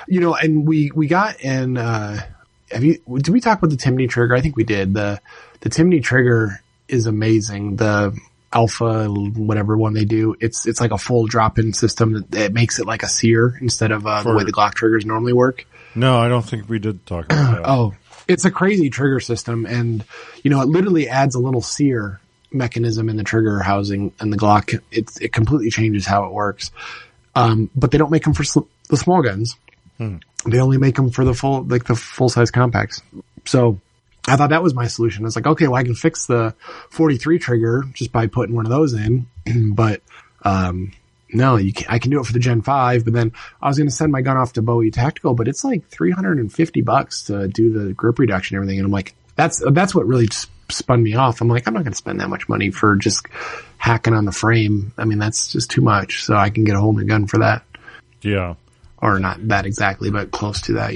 [SPEAKER 3] and we got in. Did we talk about the Timney trigger? I think we did. The Timney trigger is amazing. The Alpha, whatever one they do, it's like a full drop-in system that makes it like a sear instead of the way the Glock triggers normally work.
[SPEAKER 2] No, I don't think we did talk about that.
[SPEAKER 3] Oh, it's a crazy trigger system, and it literally adds a little sear mechanism in the trigger housing and the Glock. It completely changes how it works. But they don't make them for the small guns. They only make them for the full size compacts. So I thought that was my solution. I was like, okay, well, I can fix the 43 trigger just by putting one of those in. But, no, I can do it for the Gen 5, but then I was going to send my gun off to Bowie Tactical, but it's like $350 to do the grip reduction and everything. And I'm like, that's what really spun me off. I'm like, I'm not going to spend that much money for just hacking on the frame. I mean, that's just too much. So I can get a whole new gun for that.
[SPEAKER 2] Yeah.
[SPEAKER 3] Or not that exactly, but close to that,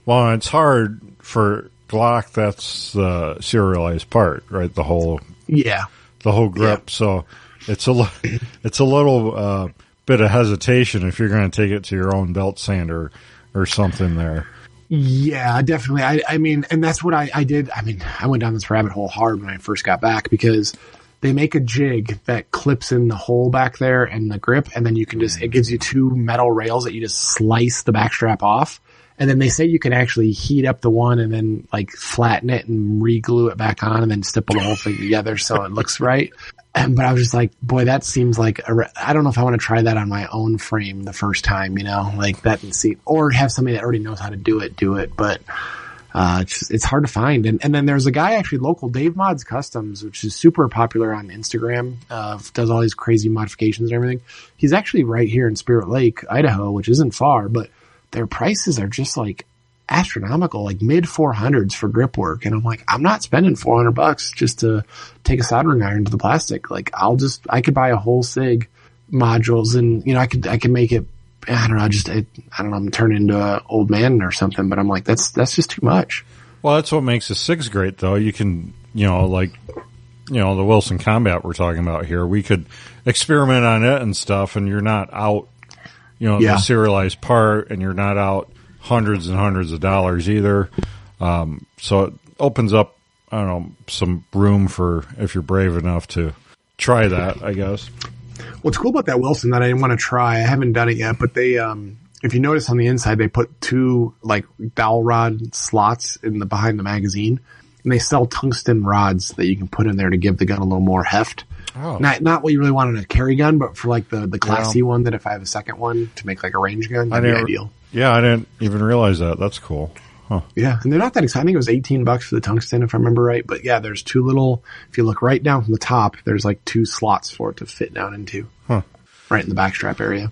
[SPEAKER 2] Well, it's hard for Glock. That's the serialized part, right? The whole grip. Yeah. So it's a little bit of hesitation if you're going to take it to your own belt sander or something there.
[SPEAKER 3] Yeah, definitely. I mean, and that's what I did. I mean, I went down this rabbit hole hard when I first got back, because they make a jig that clips in the hole back there and the grip, and then it gives you two metal rails that you just slice the back strap off. And then they say you can actually heat up the one and then like flatten it and re-glue it back on and then stipple the whole thing together so it looks right. But I was just like, boy, that seems like I don't know if I want to try that on my own frame the first time, like that, and see, or have somebody that already knows how to do it. But it's hard to find. And then there's a guy actually local, Dave Mods Customs, which is super popular on Instagram, does all these crazy modifications and everything. He's actually right here in Spirit Lake, Idaho, which isn't far, but their prices are just like astronomical, like mid 400s for grip work. And I'm like, I'm not spending $400 just to take a soldering iron to the plastic. Like I could buy a whole SIG modules and, I could make it, I don't know, I'm turning into an old man or something, but I'm like, that's just too much.
[SPEAKER 2] Well, that's what makes the SIGs great though. You can, the Wilson Combat we're talking about here, we could experiment on it and stuff, and you're not out, the serialized part, and you're not out hundreds and hundreds of dollars either. So it opens up, I don't know, some room for, if you're brave enough to try that, I guess.
[SPEAKER 3] What's cool about that Wilson that I want to try, I haven't done it yet, but they, if you notice on the inside, they put 2 like dowel rod slots behind the magazine, and they sell tungsten rods that you can put in there to give the gun a little more heft.
[SPEAKER 2] Oh.
[SPEAKER 3] Not what you really want in a carry gun, but for like the Class C one, that if I have a second one to make like a range gun, that'd be ideal.
[SPEAKER 2] Yeah, I didn't even realize that. That's cool. Huh.
[SPEAKER 3] Yeah, and they're not that expensive. I think it was $18 for the tungsten, if I remember right. But yeah, there's 2 little, if you look right down from the top, there's like 2 slots for it to fit down into.
[SPEAKER 2] Huh.
[SPEAKER 3] Right in the backstrap area.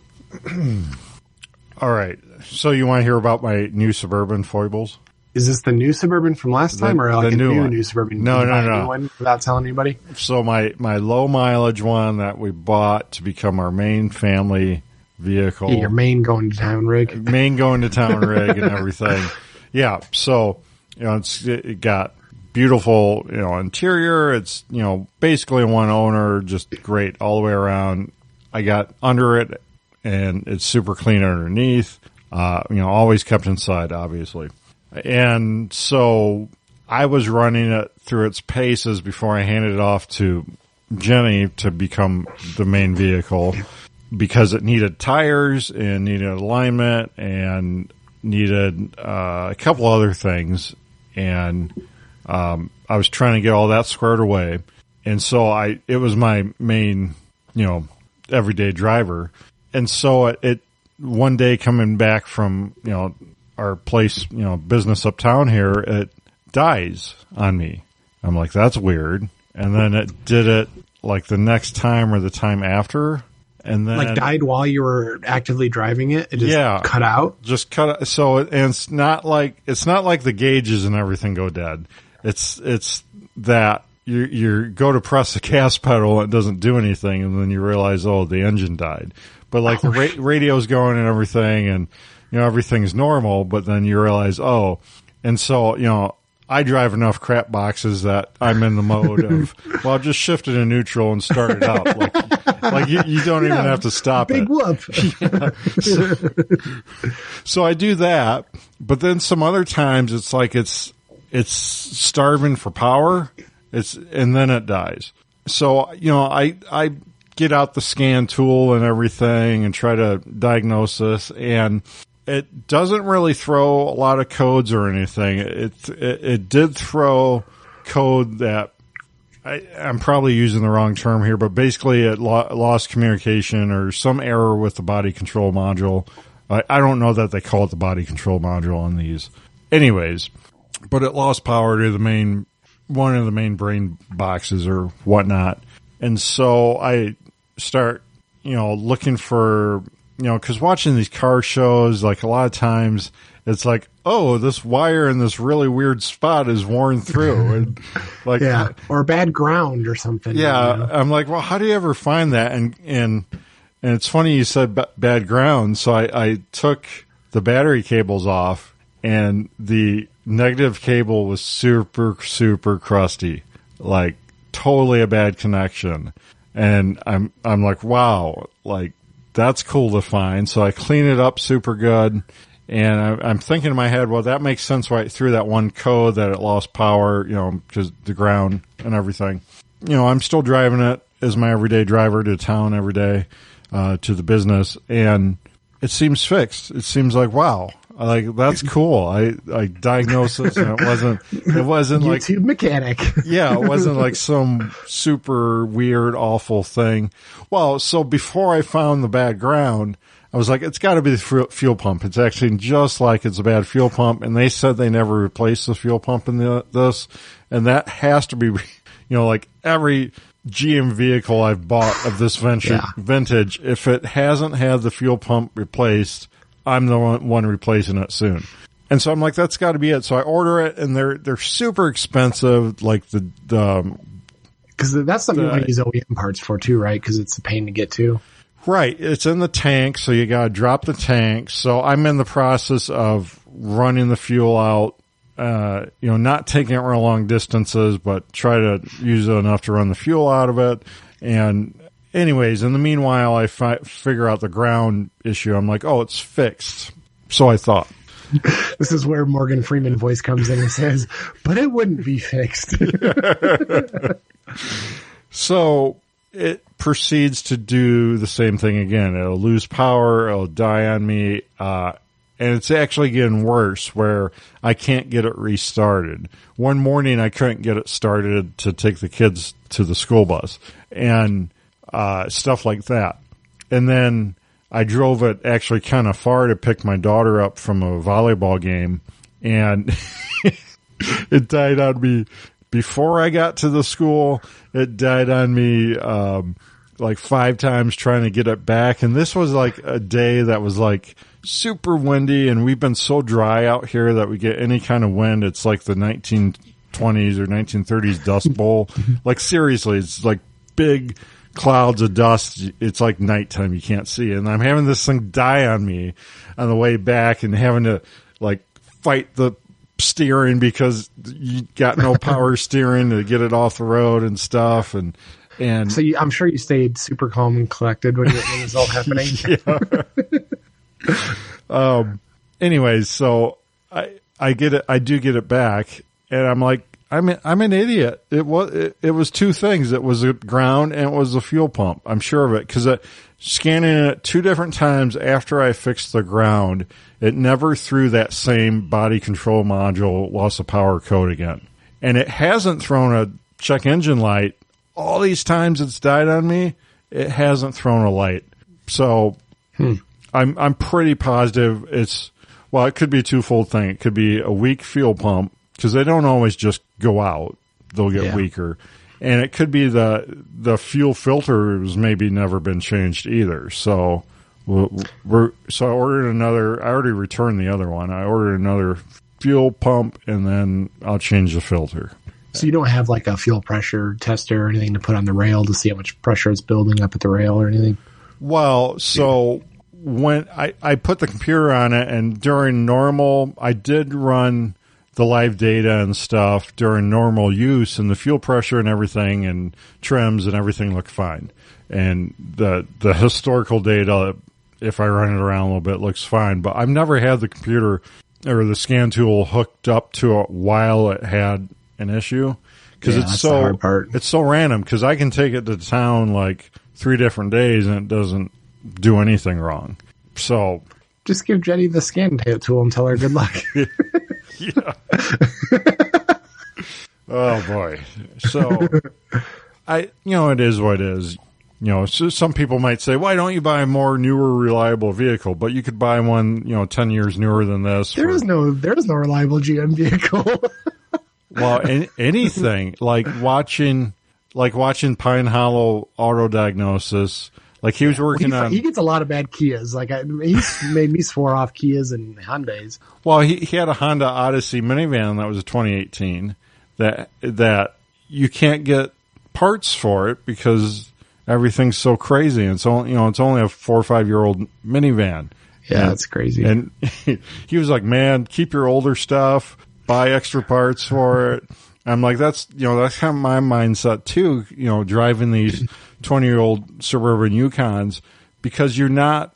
[SPEAKER 2] All right. So you want to hear about my new Suburban foibles?
[SPEAKER 3] Is this the new Suburban from last time, or like a new Suburban?
[SPEAKER 2] No.
[SPEAKER 3] New one without telling anybody?
[SPEAKER 2] So my low mileage one that we bought to become our main family vehicle.
[SPEAKER 3] Yeah, your main going to town rig.
[SPEAKER 2] Main going to town rig and everything. Yeah. So, it got beautiful, interior. It's, basically one owner, just great all the way around. I got under it and it's super clean underneath. Always kept inside, obviously. And so I was running it through its paces before I handed it off to Jenny to become the main vehicle, because it needed tires and needed alignment and needed a couple other things. And I was trying to get all that squared away. And so it was my main, everyday driver. And so it one day coming back from, our place, business uptown here, it dies on me. I'm like, that's weird. And then it did it like the next time or the time after. And then
[SPEAKER 3] like died while you were actively driving it. It just cut out.
[SPEAKER 2] Just cut out. So and it's not like the gauges and everything go dead. It's that you go to press the gas pedal and it doesn't do anything, and then you realize, oh, the engine died. But like the radio's going and everything, and everything's normal. But then you realize, oh, and so I drive enough crap boxes that I'm in the mode of, well, just shift it to neutral and start it up. Like you don't even have to stop
[SPEAKER 3] big
[SPEAKER 2] it.
[SPEAKER 3] Big whoop.
[SPEAKER 2] So I do that, but then some other times it's like it's starving for power. And then it dies. So, I get out the scan tool and everything and try to diagnose this, and it doesn't really throw a lot of codes or anything. It did throw code that I'm probably using the wrong term here, but basically it lost communication or some error with the body control module. I don't know that they call it the body control module on these. Anyways, but it lost power to one of the main brain boxes or whatnot. And so I start, looking for, cause watching these car shows, like a lot of times it's like, oh, this wire in this really weird spot is worn through. And like,
[SPEAKER 3] yeah, or bad ground or something.
[SPEAKER 2] Yeah. I'm like, well, how do you ever find that? And it's funny you said bad ground. So I took the battery cables off, and the negative cable was super, super crusty, like totally a bad connection. And I'm like, wow, like that's cool to find. So I clean it up super good. And I'm thinking in my head, well, that makes sense right through that one code that it lost power, because the ground and everything. I'm still driving it as my everyday driver to town every day, to the business. And it seems fixed. It seems like, wow. Like, that's cool. I diagnosed this, and it wasn't like
[SPEAKER 3] YouTube mechanic.
[SPEAKER 2] Yeah, it wasn't like some super weird, awful thing. Well, so before I found the bad ground, I was like, it's got to be the fuel pump. It's actually just like it's a bad fuel pump, and they said they never replaced the fuel pump in this, and that has to be, like every GM vehicle I've bought of this vintage, if it hasn't had the fuel pump replaced, I'm the one replacing it soon. And so I'm like, that's got to be it. So I order it, and they're super expensive. Like
[SPEAKER 3] because that's something you want to use OEM parts for too, right? Because it's a pain to get to.
[SPEAKER 2] Right. It's in the tank, so you got to drop the tank. So I'm in the process of running the fuel out, not taking it real long distances, but try to use it enough to run the fuel out of it. And anyways, in the meanwhile, I figure out the ground issue. I'm like, oh, it's fixed. So I thought.
[SPEAKER 3] This is where Morgan Freeman voice comes in and says, but it wouldn't be fixed.
[SPEAKER 2] So it proceeds to do the same thing again. It'll lose power. It'll die on me. And it's actually getting worse where I can't get it restarted. One morning I couldn't get it started to take the kids to the school bus and stuff like that. And then I drove it actually kind of far to pick my daughter up from a volleyball game, and it died on me before I got to the school. It died on me like 5 times trying to get it back. And this was like a day that was like super windy, and we've been so dry out here that we get any kind of wind. It's like the 1920s or 1930s Dust Bowl. Like seriously, it's like big clouds of dust. It's like nighttime. You can't see it. And I'm having this thing die on me on the way back and having to like fight the steering because you got no power steering to get it off the road and stuff. And
[SPEAKER 3] so I'm sure you stayed super calm and collected when it was all happening.
[SPEAKER 2] Anyways, so I get it. I do get it back, and I'm like, I'm an idiot. It was 2 things. It was a ground and it was a fuel pump. I'm sure of it because scanning it 2 different times after I fixed the ground, it never threw that same body control module loss of power code again. And it hasn't thrown a check engine light. All these times it's died on me, it hasn't thrown a light. So I'm pretty positive it could be a twofold thing. It could be a weak fuel pump because they don't always just go out. They'll get weaker. And it could be the fuel filter has maybe never been changed either. So so I ordered another. I already returned the other one. I ordered another fuel pump, and then I'll change the filter.
[SPEAKER 3] So you don't have like a fuel pressure tester or anything to put on the rail to see how much pressure is building up at the rail or anything?
[SPEAKER 2] Well, so when I put the computer on it, and during normal, I did run the live data and stuff during normal use, and the fuel pressure and everything and trims and everything look fine. And the historical data, if I run it around a little bit, looks fine. But I've never had the computer or the scan tool hooked up to it while it had an issue because
[SPEAKER 3] that's the hard part.
[SPEAKER 2] It's so random because I can take it to town like 3 different days and it doesn't do anything wrong. So
[SPEAKER 3] just give Jenny the scan tool and tell her good luck.
[SPEAKER 2] Yeah. Oh boy. So it is what it is. So some people might say, why don't you buy a more newer, reliable vehicle? But you could buy one, 10 years newer than this.
[SPEAKER 3] There is no reliable GM vehicle.
[SPEAKER 2] Well, anything like watching Pine Hollow Auto Diagnosis. Like he was working on.
[SPEAKER 3] He gets a lot of bad Kias. Like he's made me swore off Kias and Hyundais.
[SPEAKER 2] Well, he had a Honda Odyssey minivan that was a 2018 that you can't get parts for it because everything's so crazy. And it's only a 4 or 5 year old minivan.
[SPEAKER 3] Yeah, that's crazy.
[SPEAKER 2] And he was like, "Man, keep your older stuff, buy extra parts for it." I'm like, that's kind of my mindset too. Driving these 20-year-old suburban Yukons because you're not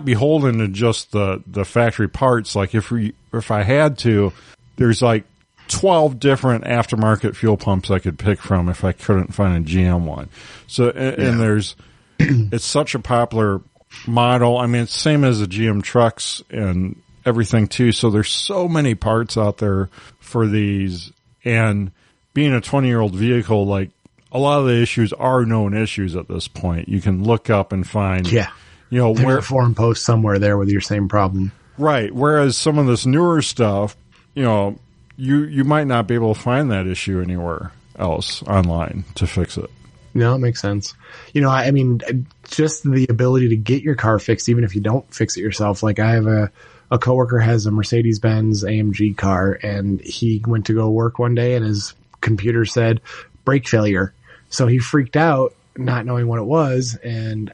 [SPEAKER 2] beholden to just the factory parts. Like if I had to, there's like 12 different aftermarket fuel pumps I could pick from if I couldn't find a GM one. So and there's it's such a popular model. I mean, it's the same as the GM trucks and everything too. So there's so many parts out there for these. And being a 20-year-old vehicle, like a lot of the issues are known issues at this point. You can look up and find,
[SPEAKER 3] there's a forum post somewhere there with your same problem.
[SPEAKER 2] Right. Whereas some of this newer stuff, you might not be able to find that issue anywhere else online to fix it.
[SPEAKER 3] No, it makes sense. I mean, just the ability to get your car fixed, even if you don't fix it yourself. Like I have a coworker has a Mercedes-Benz AMG car, and he went to go work one day and his computer said brake failure. So he freaked out, not knowing what it was. And,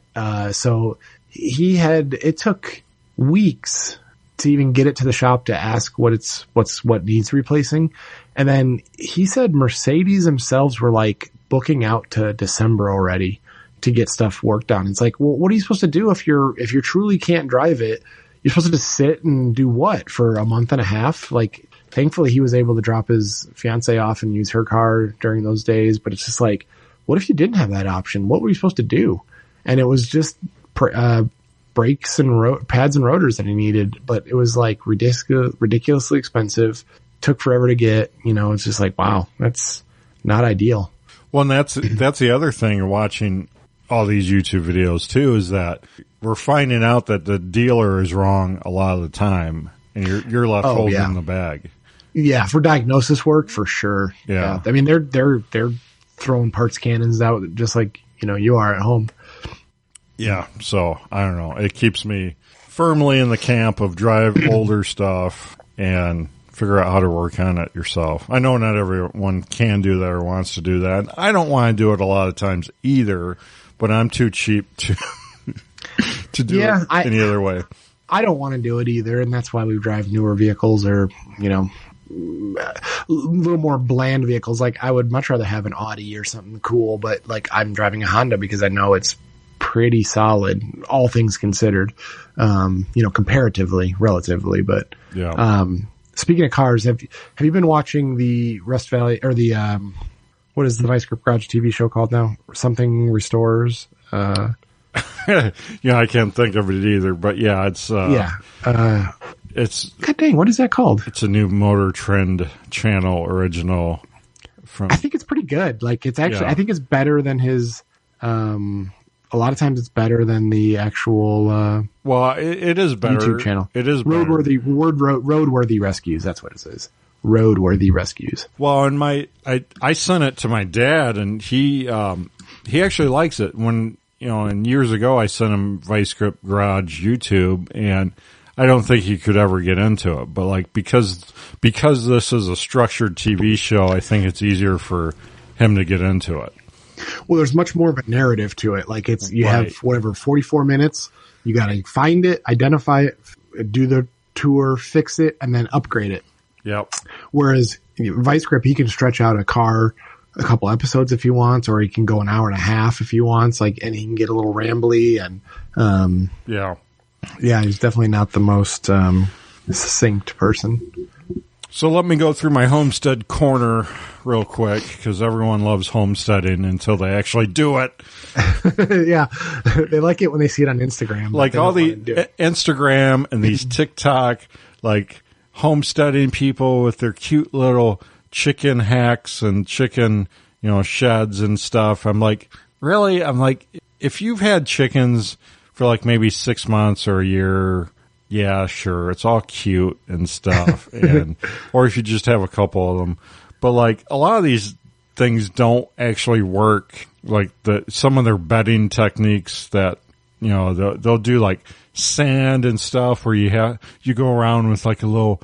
[SPEAKER 3] so it took weeks to even get it to the shop to ask what needs replacing. And then he said Mercedes themselves were like booking out to December already to get stuff worked on. It's like, well, what are you supposed to do if you truly can't drive it? You're supposed to just sit and do what for a month and a half? Like, thankfully he was able to drop his fiance off and use her car during those days. But it's just like, what if you didn't have that option? What were you supposed to do? And it was just brakes and pads and rotors that he needed, but it was like ridiculously expensive. Took forever to get. It's just like, wow, that's not ideal.
[SPEAKER 2] Well, and that's the other thing of watching all these YouTube videos too, is that we're finding out that the dealer is wrong a lot of the time, and you're left holding the bag.
[SPEAKER 3] Yeah, for diagnosis work, for sure.
[SPEAKER 2] Yeah.
[SPEAKER 3] I mean, they're throwing parts cannons out just like you are at home.
[SPEAKER 2] Yeah, so I don't know. It keeps me firmly in the camp of drive older stuff and figure out how to work on it yourself. I know not everyone can do that or wants to do that. I don't want to do it a lot of times either, but I'm too cheap to do it any other way.
[SPEAKER 3] I don't want to do it either, and that's why we drive newer vehicles or, a little more bland vehicles. Like, I would much rather have an Audi or something cool, but like, I'm driving a Honda because I know it's pretty solid, all things considered, comparatively, relatively, but, speaking of cars, have you been watching the Rust Valley or the, what is the Vice Grip Garage TV show called now? Something Restores,
[SPEAKER 2] I can't think of it either, but yeah, it's, it's,
[SPEAKER 3] God dang, what is that called?
[SPEAKER 2] It's a new Motor Trend channel original
[SPEAKER 3] I think it's pretty good. Like, it's actually, I think it's better than his, a lot of times it's better than the actual,
[SPEAKER 2] it is better.
[SPEAKER 3] YouTube channel.
[SPEAKER 2] It is better.
[SPEAKER 3] Roadworthy Rescues. That's what it says. Roadworthy Rescues.
[SPEAKER 2] Well, and I sent it to my dad, and he actually likes it. When, and years ago I sent him Vice Grip Garage YouTube, and I don't think he could ever get into it. But like, because this is a structured TV show, I think it's easier for him to get into it.
[SPEAKER 3] Well, there's much more of a narrative to it. Like, you have 44 minutes. You got to find it, identify it, do the tour, fix it, and then upgrade it.
[SPEAKER 2] Yep.
[SPEAKER 3] Whereas Vice Grip, he can stretch out a car a couple episodes if he wants, or he can go an hour and a half if he wants. Like, and he can get a little rambly and, he's definitely not the most, succinct person.
[SPEAKER 2] So let me go through my homestead corner real quick, because everyone loves homesteading until they actually do it.
[SPEAKER 3] Yeah. They like it when they see it on Instagram.
[SPEAKER 2] Like all the Instagram and these TikTok, like homesteading people with their cute little chicken hacks and chicken, sheds and stuff. I'm like, really? I'm like, if you've had chickens for like maybe 6 months or a year, yeah, sure, it's all cute and stuff, or if you just have a couple of them. But like, a lot of these things don't actually work. Like some of their bedding techniques that, they'll do like sand and stuff where you go around with like a little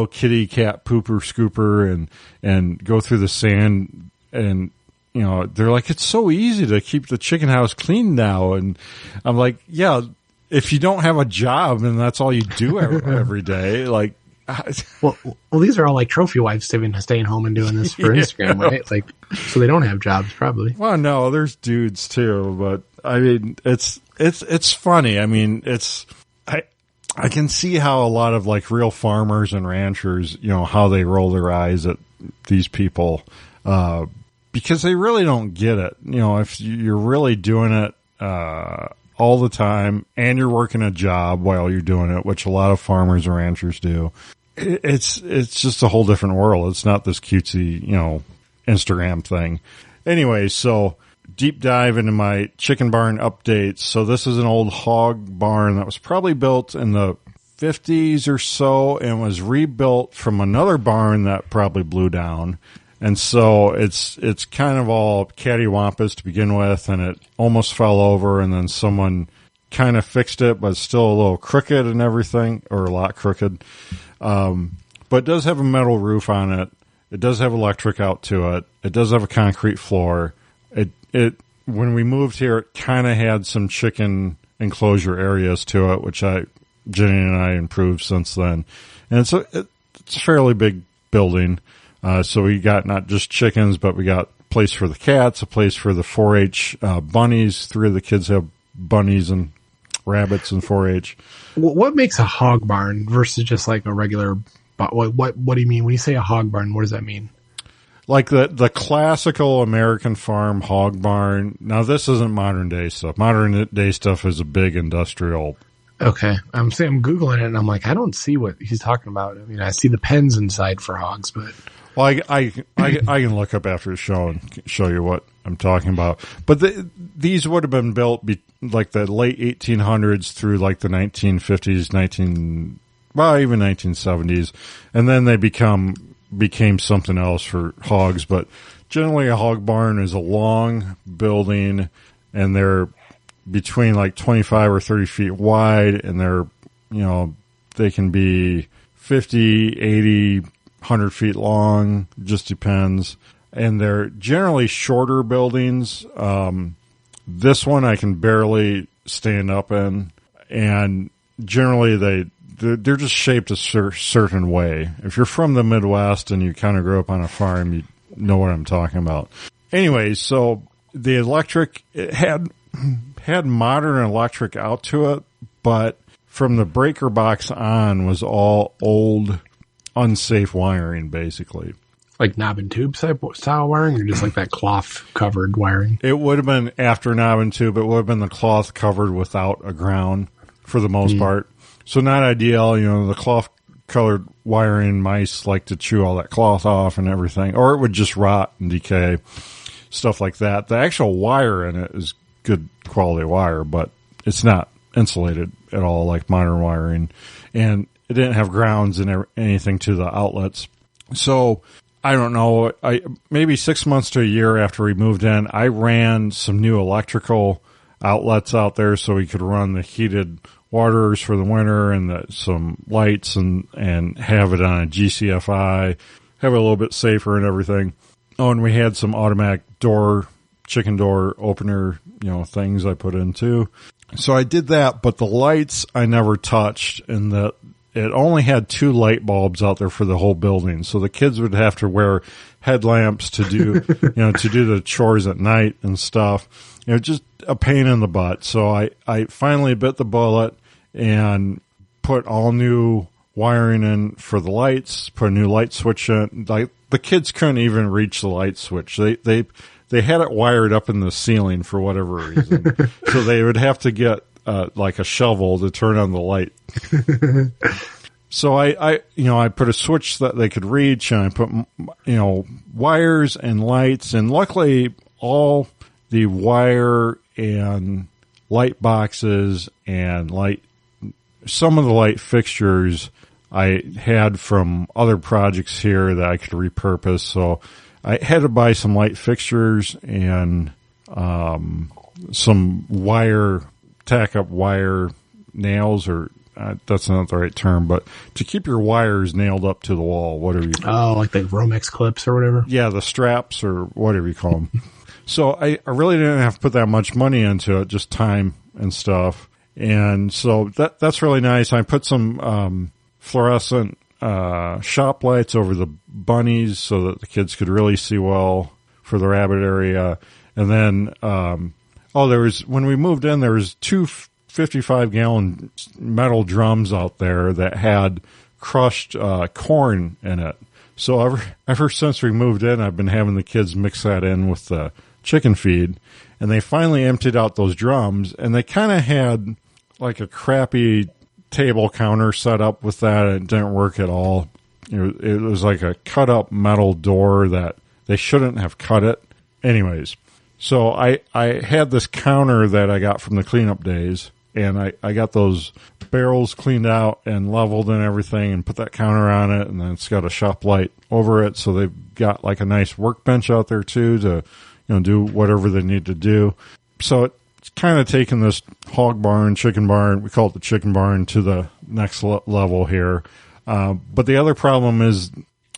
[SPEAKER 2] kitty cat pooper scooper and go through the sand, and they're like, it's so easy to keep the chicken house clean now. And I'm like, yeah, if you don't have a job and that's all you do every day, like,
[SPEAKER 3] well, these are all like trophy wives staying home and doing this for Instagram, right? Like, so they don't have jobs, probably.
[SPEAKER 2] Well, no, there's dudes too, but I mean, it's funny. I mean, I can see how a lot of like real farmers and ranchers, how they roll their eyes at these people, because they really don't get it. If you're really doing it, all the time, and you're working a job while you're doing it, which a lot of farmers and ranchers do, it's just a whole different world. It's not this cutesy, Instagram thing. Anyway, so deep dive into my chicken barn updates. So this is an old hog barn that was probably built in the 50s or so and was rebuilt from another barn that probably blew down. And so it's kind of all cattywampus to begin with, and it almost fell over, and then someone kind of fixed it, but still a little crooked and everything, or a lot crooked. But it does have a metal roof on it. It does have electric out to it. It does have a concrete floor. When we moved here, it kind of had some chicken enclosure areas to it, which Jenny and I improved since then. And it's a fairly big building. So we got not just chickens, but we got a place for the cats, a place for the 4-H bunnies. 3 of the kids have bunnies and rabbits in 4-H.
[SPEAKER 3] What makes a hog barn versus just like a regular? What do you mean when you say a hog barn? What does that mean?
[SPEAKER 2] like the classical American farm hog barn. Now, this isn't modern day stuff. Modern day stuff is a big industrial.
[SPEAKER 3] Okay. I'm Googling it and I'm like, I don't see what he's talking about. I mean, I see the pens inside for hogs, but.
[SPEAKER 2] Well, I can look up after the show and show you what I'm talking about. But these would have been built like the late 1800s through like the 1950s, even 1970s. And then they became something else for hogs. But generally a hog barn is a long building and they're between like 25 or 30 feet wide, and they can be 50, 80, 100 feet long, just depends. And they're generally shorter buildings. This one I can barely stand up in, and generally they're just shaped a certain way. If you're from the Midwest and you kind of grew up on a farm, you know what I'm talking about. Anyway, so the electric, it had modern electric out to it, but from the breaker box on was all old, unsafe wiring, basically.
[SPEAKER 3] Like knob and tube style wiring, or just like that cloth covered wiring?
[SPEAKER 2] It would have been after knob and tube. It would have been the cloth covered without a ground for the most part. So not ideal. The cloth colored wiring, mice like to chew all that cloth off and everything, or it would just rot and decay, stuff like that. The actual wire in it is good quality wire, but it's not insulated at all like modern wiring, and it didn't have grounds and anything to the outlets. So I don't know, maybe 6 months to a year after we moved in, I ran some new electrical outlets out there so we could run the heated waters for the winter and some lights and have it on a GCFI, have it a little bit safer and everything. Oh, and we had some automatic chicken door opener, things I put in too. So I did that, but the lights I never touched, and it only had 2 light bulbs out there for the whole building. So the kids would have to wear headlamps to do, to do the chores at night and stuff. Just a pain in the butt. So I finally bit the bullet and put all new wiring in for the lights, put a new light switch in. Like, the kids couldn't even reach the light switch. They had it wired up in the ceiling for whatever reason. So they would have to get like a shovel to turn on the light. So I put a switch that they could reach, and I put, wires and lights, and luckily all the wire and light boxes and some of the light fixtures I had from other projects here that I could repurpose. So I had to buy some light fixtures and some tack-up wire nails, or that's not the right term, but to keep your wires nailed up to the wall, whatever you call
[SPEAKER 3] them. Oh, like the Romex clips or whatever?
[SPEAKER 2] Yeah, the straps or whatever you call them. So I really didn't have to put that much money into it, just time and stuff. And so that's really nice. I put some fluorescent shop lights over the bunnies so that the kids could really see well for the rabbit area. And then, when we moved in, there was 2 55-gallon metal drums out there that had crushed corn in it. So ever since we moved in, I've been having the kids mix that in with the chicken feed. And they finally emptied out those drums, and they kind of had like a crappy table counter set up with that. It didn't work at all. It was like a cut up metal door that they shouldn't have cut it. Anyways, so I had this counter that I got from the cleanup days, and I got those barrels cleaned out and leveled and everything, and put that counter on it, and then it's got a shop light over it. So they've got like a nice workbench out there too to do whatever they need to do. So it's kind of taken this hog barn, chicken barn, we call it the chicken barn, to the next level here. But the other problem is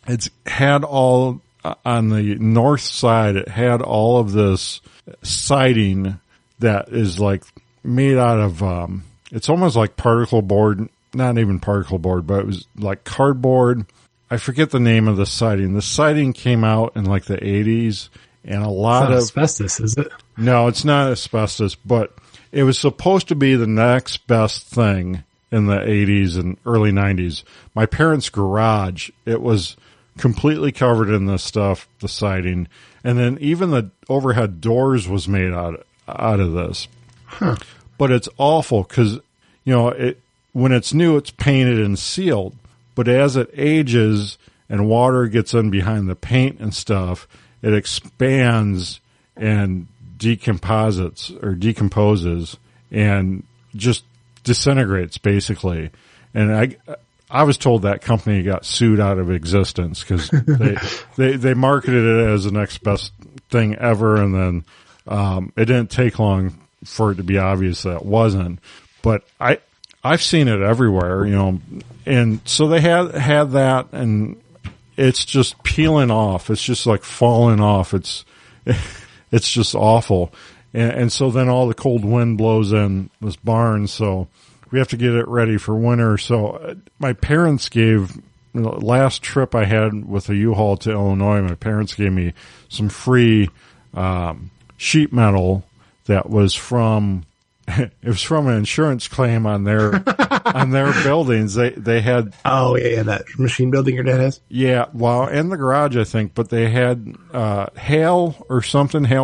[SPEAKER 2] it's had all, on the north side, it had all of this siding that is like made out of, it's almost like particle board, not even particle board, but it was like cardboard. I forget the name of the siding. The siding came out in like the 80s. And a lot of
[SPEAKER 3] asbestos, is it?
[SPEAKER 2] No, it's not asbestos, but it was supposed to be the next best thing in the 80s and early 90s. My parents' garage, it was completely covered in this stuff, the siding, and then even the overhead doors was made out of this.
[SPEAKER 3] Huh.
[SPEAKER 2] But it's awful because, when it's new, it's painted and sealed. But as it ages and water gets in behind the paint and stuff, it expands and decomposes and just disintegrates, basically. And I was told that company got sued out of existence because they marketed it as the next best thing ever, and then it didn't take long for it to be obvious that it wasn't. But I've seen it everywhere, and so they had that, and it's just peeling off. It's just like falling off. It's just awful. And so then all the cold wind blows in this barn, so we have to get it ready for winter. So my parents gave, last trip I had with a U-Haul to Illinois, my parents gave me some free sheet metal that was from an insurance claim on their buildings. They had
[SPEAKER 3] that machine building your dad has.
[SPEAKER 2] Yeah, well, and the garage, I think, but they had hail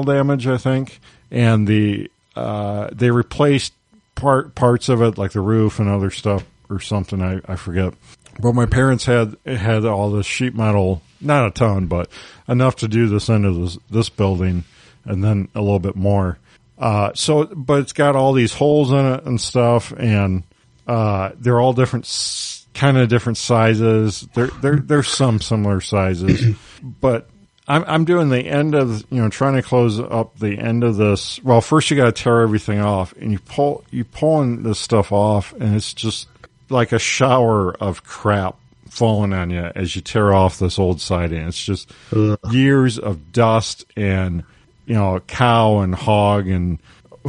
[SPEAKER 2] damage, I think, and they replaced parts of it, like the roof and other stuff or something. I forget. But my parents had all this sheet metal, not a ton, but enough to do this end of this building, and then a little bit more. But it's got all these holes in it and stuff, and they're all different sizes. There's some similar sizes, but I'm doing the end of, trying to close up the end of this. Well, first you got to tear everything off, and you pulling this stuff off, and it's just like a shower of crap falling on you as you tear off this old siding. It's just years of dust and, cow and hog and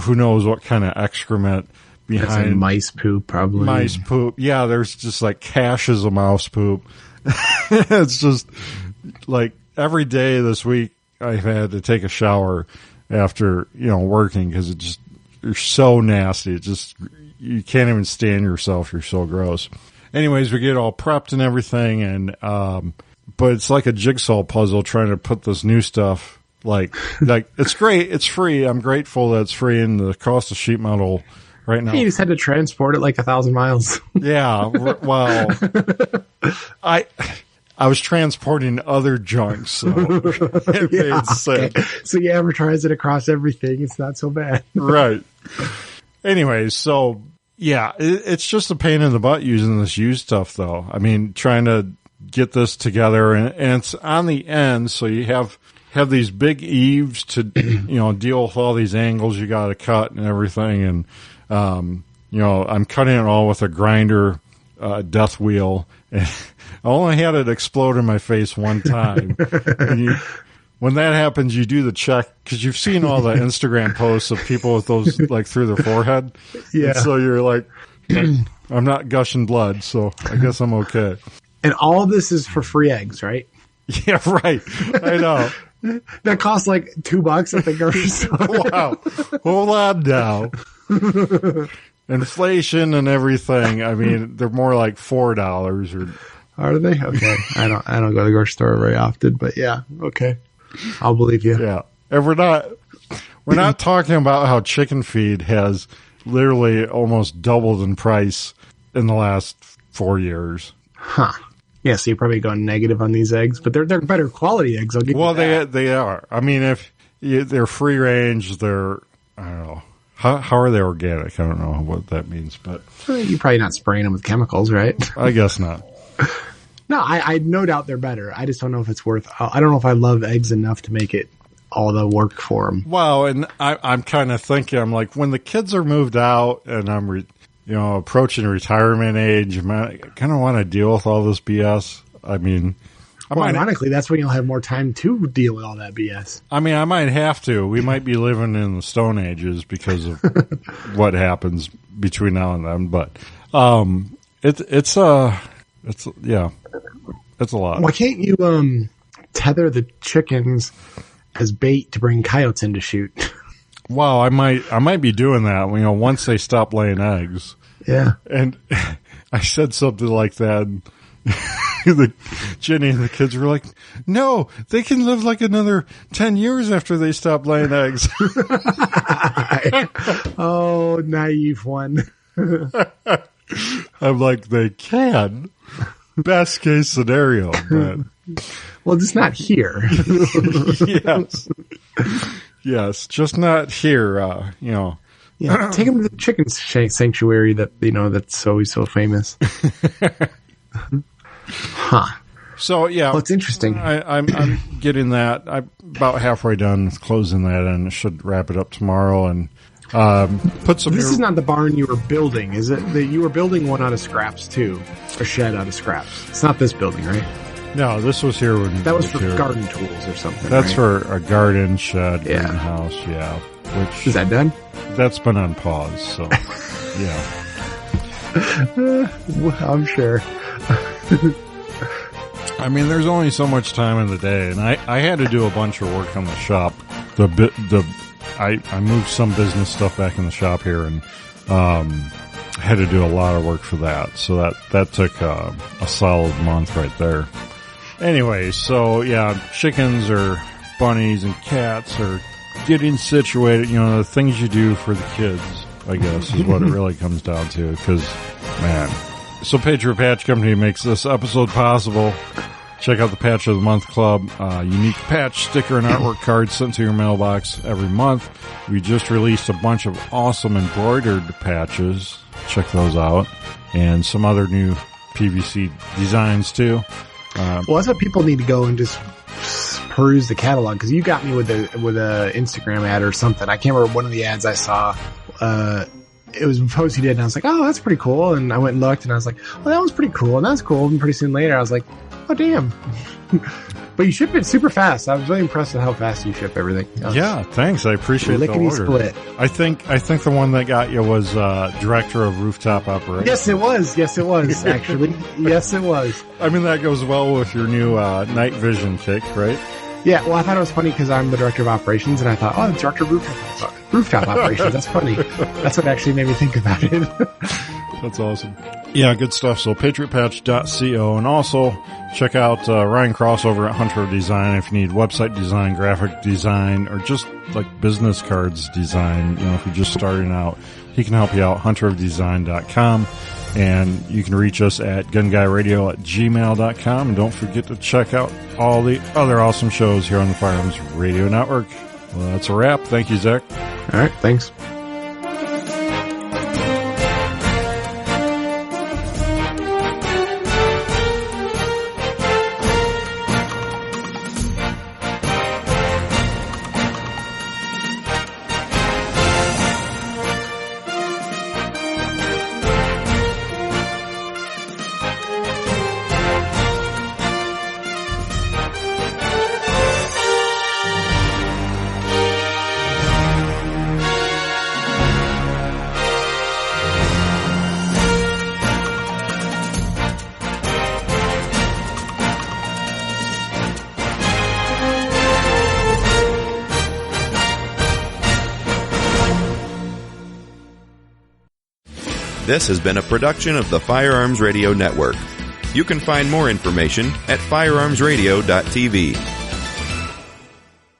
[SPEAKER 2] who knows what kind of excrement behind.
[SPEAKER 3] That's mice poop, probably.
[SPEAKER 2] Mice poop. Yeah, there's just like caches of mouse poop. It's just like every day this week I've had to take a shower after, working because you're so nasty. You can't even stand yourself. You're so gross. Anyways, we get all prepped and everything, and but it's like a jigsaw puzzle trying to put this new stuff. Like it's great. It's free. I'm grateful that it's free, and the cost of sheet metal right now.
[SPEAKER 3] You just had to transport it like 1,000 miles.
[SPEAKER 2] Yeah. Well, I was transporting other junk, so it made sense.
[SPEAKER 3] Okay. So you advertise it across everything. It's not so bad. Right.
[SPEAKER 2] Anyways, so yeah, it's just a pain in the butt using this used stuff, though. I mean, trying to get this together, and it's on the end, so you have these big eaves to, deal with all these angles you got to cut and everything. And, I'm cutting it all with a grinder, death wheel. And I only had it explode in my face one time. And when that happens, you do the check, because you've seen all the Instagram posts of people with those like through their forehead. Yeah. And so you're like, I'm not gushing blood, so I guess I'm okay.
[SPEAKER 3] And all this is for free eggs, right?
[SPEAKER 2] Yeah, right. I know.
[SPEAKER 3] That costs like $2 at the grocery store.
[SPEAKER 2] Wow. Hold on now. Inflation and everything. I mean, they're more like $4 or.
[SPEAKER 3] Are they? Okay. I don't go to the grocery store very often, but yeah. Okay. I'll believe you.
[SPEAKER 2] Yeah. And we're not talking about how chicken feed has literally almost doubled in price in the last 4 years.
[SPEAKER 3] Huh. Yeah, so you're probably going negative on these eggs, but they're better quality eggs. I'll give you that.
[SPEAKER 2] They are. I mean, they're free range, I don't know. How are they organic? I don't know what that means, but
[SPEAKER 3] you're probably not spraying them with chemicals, right?
[SPEAKER 2] I guess not.
[SPEAKER 3] No, I no doubt they're better. I just don't know if it's worth. I don't know if I love eggs enough to make it all the work for them.
[SPEAKER 2] Wow, and I'm kind of thinking, I'm like, when the kids are moved out and I'm approaching retirement age, I kind of want to deal with all this BS. I mean,
[SPEAKER 3] ironically, that's when you'll have more time to deal with all that BS.
[SPEAKER 2] I mean, I might have to. We might be living in the Stone Ages because of what happens between now and then. But it's a lot.
[SPEAKER 3] Why can't you tether the chickens as bait to bring coyotes in to shoot?
[SPEAKER 2] Wow, I might be doing that. Once they stop laying eggs.
[SPEAKER 3] Yeah.
[SPEAKER 2] And I said something like that. Jenny and the kids were like, no, they can live like another 10 years after they stop laying eggs.
[SPEAKER 3] Oh, naive one.
[SPEAKER 2] I'm like, they can. Best case scenario, but
[SPEAKER 3] well, just not here.
[SPEAKER 2] Yes, just not here.
[SPEAKER 3] Yeah, take them to the chicken sanctuary that's always so famous. Huh.
[SPEAKER 2] So yeah,
[SPEAKER 3] well, it's interesting.
[SPEAKER 2] I'm getting that. I'm about halfway done with closing that, and should wrap it up tomorrow. And put some.
[SPEAKER 3] This is not the barn you were building, is it? That you were building one out of scraps too, a shed out of scraps. It's not this building, right?
[SPEAKER 2] No, this was here when
[SPEAKER 3] that was for garden tools or something.
[SPEAKER 2] That's
[SPEAKER 3] right?
[SPEAKER 2] For a garden shed, greenhouse. Yeah. Which
[SPEAKER 3] is that done?
[SPEAKER 2] That's been on pause. So yeah.
[SPEAKER 3] I'm sure.
[SPEAKER 2] I mean, there's only so much time in the day, and I had to do a bunch of work on the shop. I moved some business stuff back in the shop here, and had to do a lot of work for that. So that took a solid month right there. Anyway, so yeah, chickens or bunnies and cats are getting situated. The things you do for the kids, I guess, is what it really comes down to. Because, man. So Patriot Patch Company makes this episode possible. Check out the Patch of the Month Club. Unique patch, sticker, and artwork cards sent to your mailbox every month. We just released a bunch of awesome embroidered patches. Check those out. And some other new PVC designs, too.
[SPEAKER 3] Well, that's what people need to go and just peruse the catalog. Because you got me with a Instagram ad or something. I can't remember one of the ads I saw. It was a post you did, and I was like, oh, that's pretty cool. And I went and looked, and I was like, well, that was pretty cool, and that's cool. And pretty soon later, I was like, oh, damn. But you ship it super fast. I was really impressed with how fast you ship everything.
[SPEAKER 2] Yeah, thanks. I appreciate the order.
[SPEAKER 3] Split.
[SPEAKER 2] I think the one that got you was Director of Rooftop Operations.
[SPEAKER 3] Yes, it was, actually. Yes, it was.
[SPEAKER 2] I mean, that goes well with your new night vision kick, right?
[SPEAKER 3] Yeah, well, I thought it was funny because I'm the Director of Operations, and I thought, oh, the Director of Rooftop Operations. That's funny. That's what actually made me think about it.
[SPEAKER 2] That's awesome. Yeah, good stuff. So patriotpatch.co, and also check out Ryan Cross over at Hunter of Design if you need website design, graphic design, or just like business cards design. If you're just starting out, he can help you out. hunterofdesign.com. And you can reach us at gunguyradio@gmail.com. And don't forget to check out all the other awesome shows here on the Firearms Radio Network. Well, that's a wrap. Thank you, Zach.
[SPEAKER 3] All right. Thanks.
[SPEAKER 1] This has been a production of the Firearms Radio Network. You can find more information at firearmsradio.tv.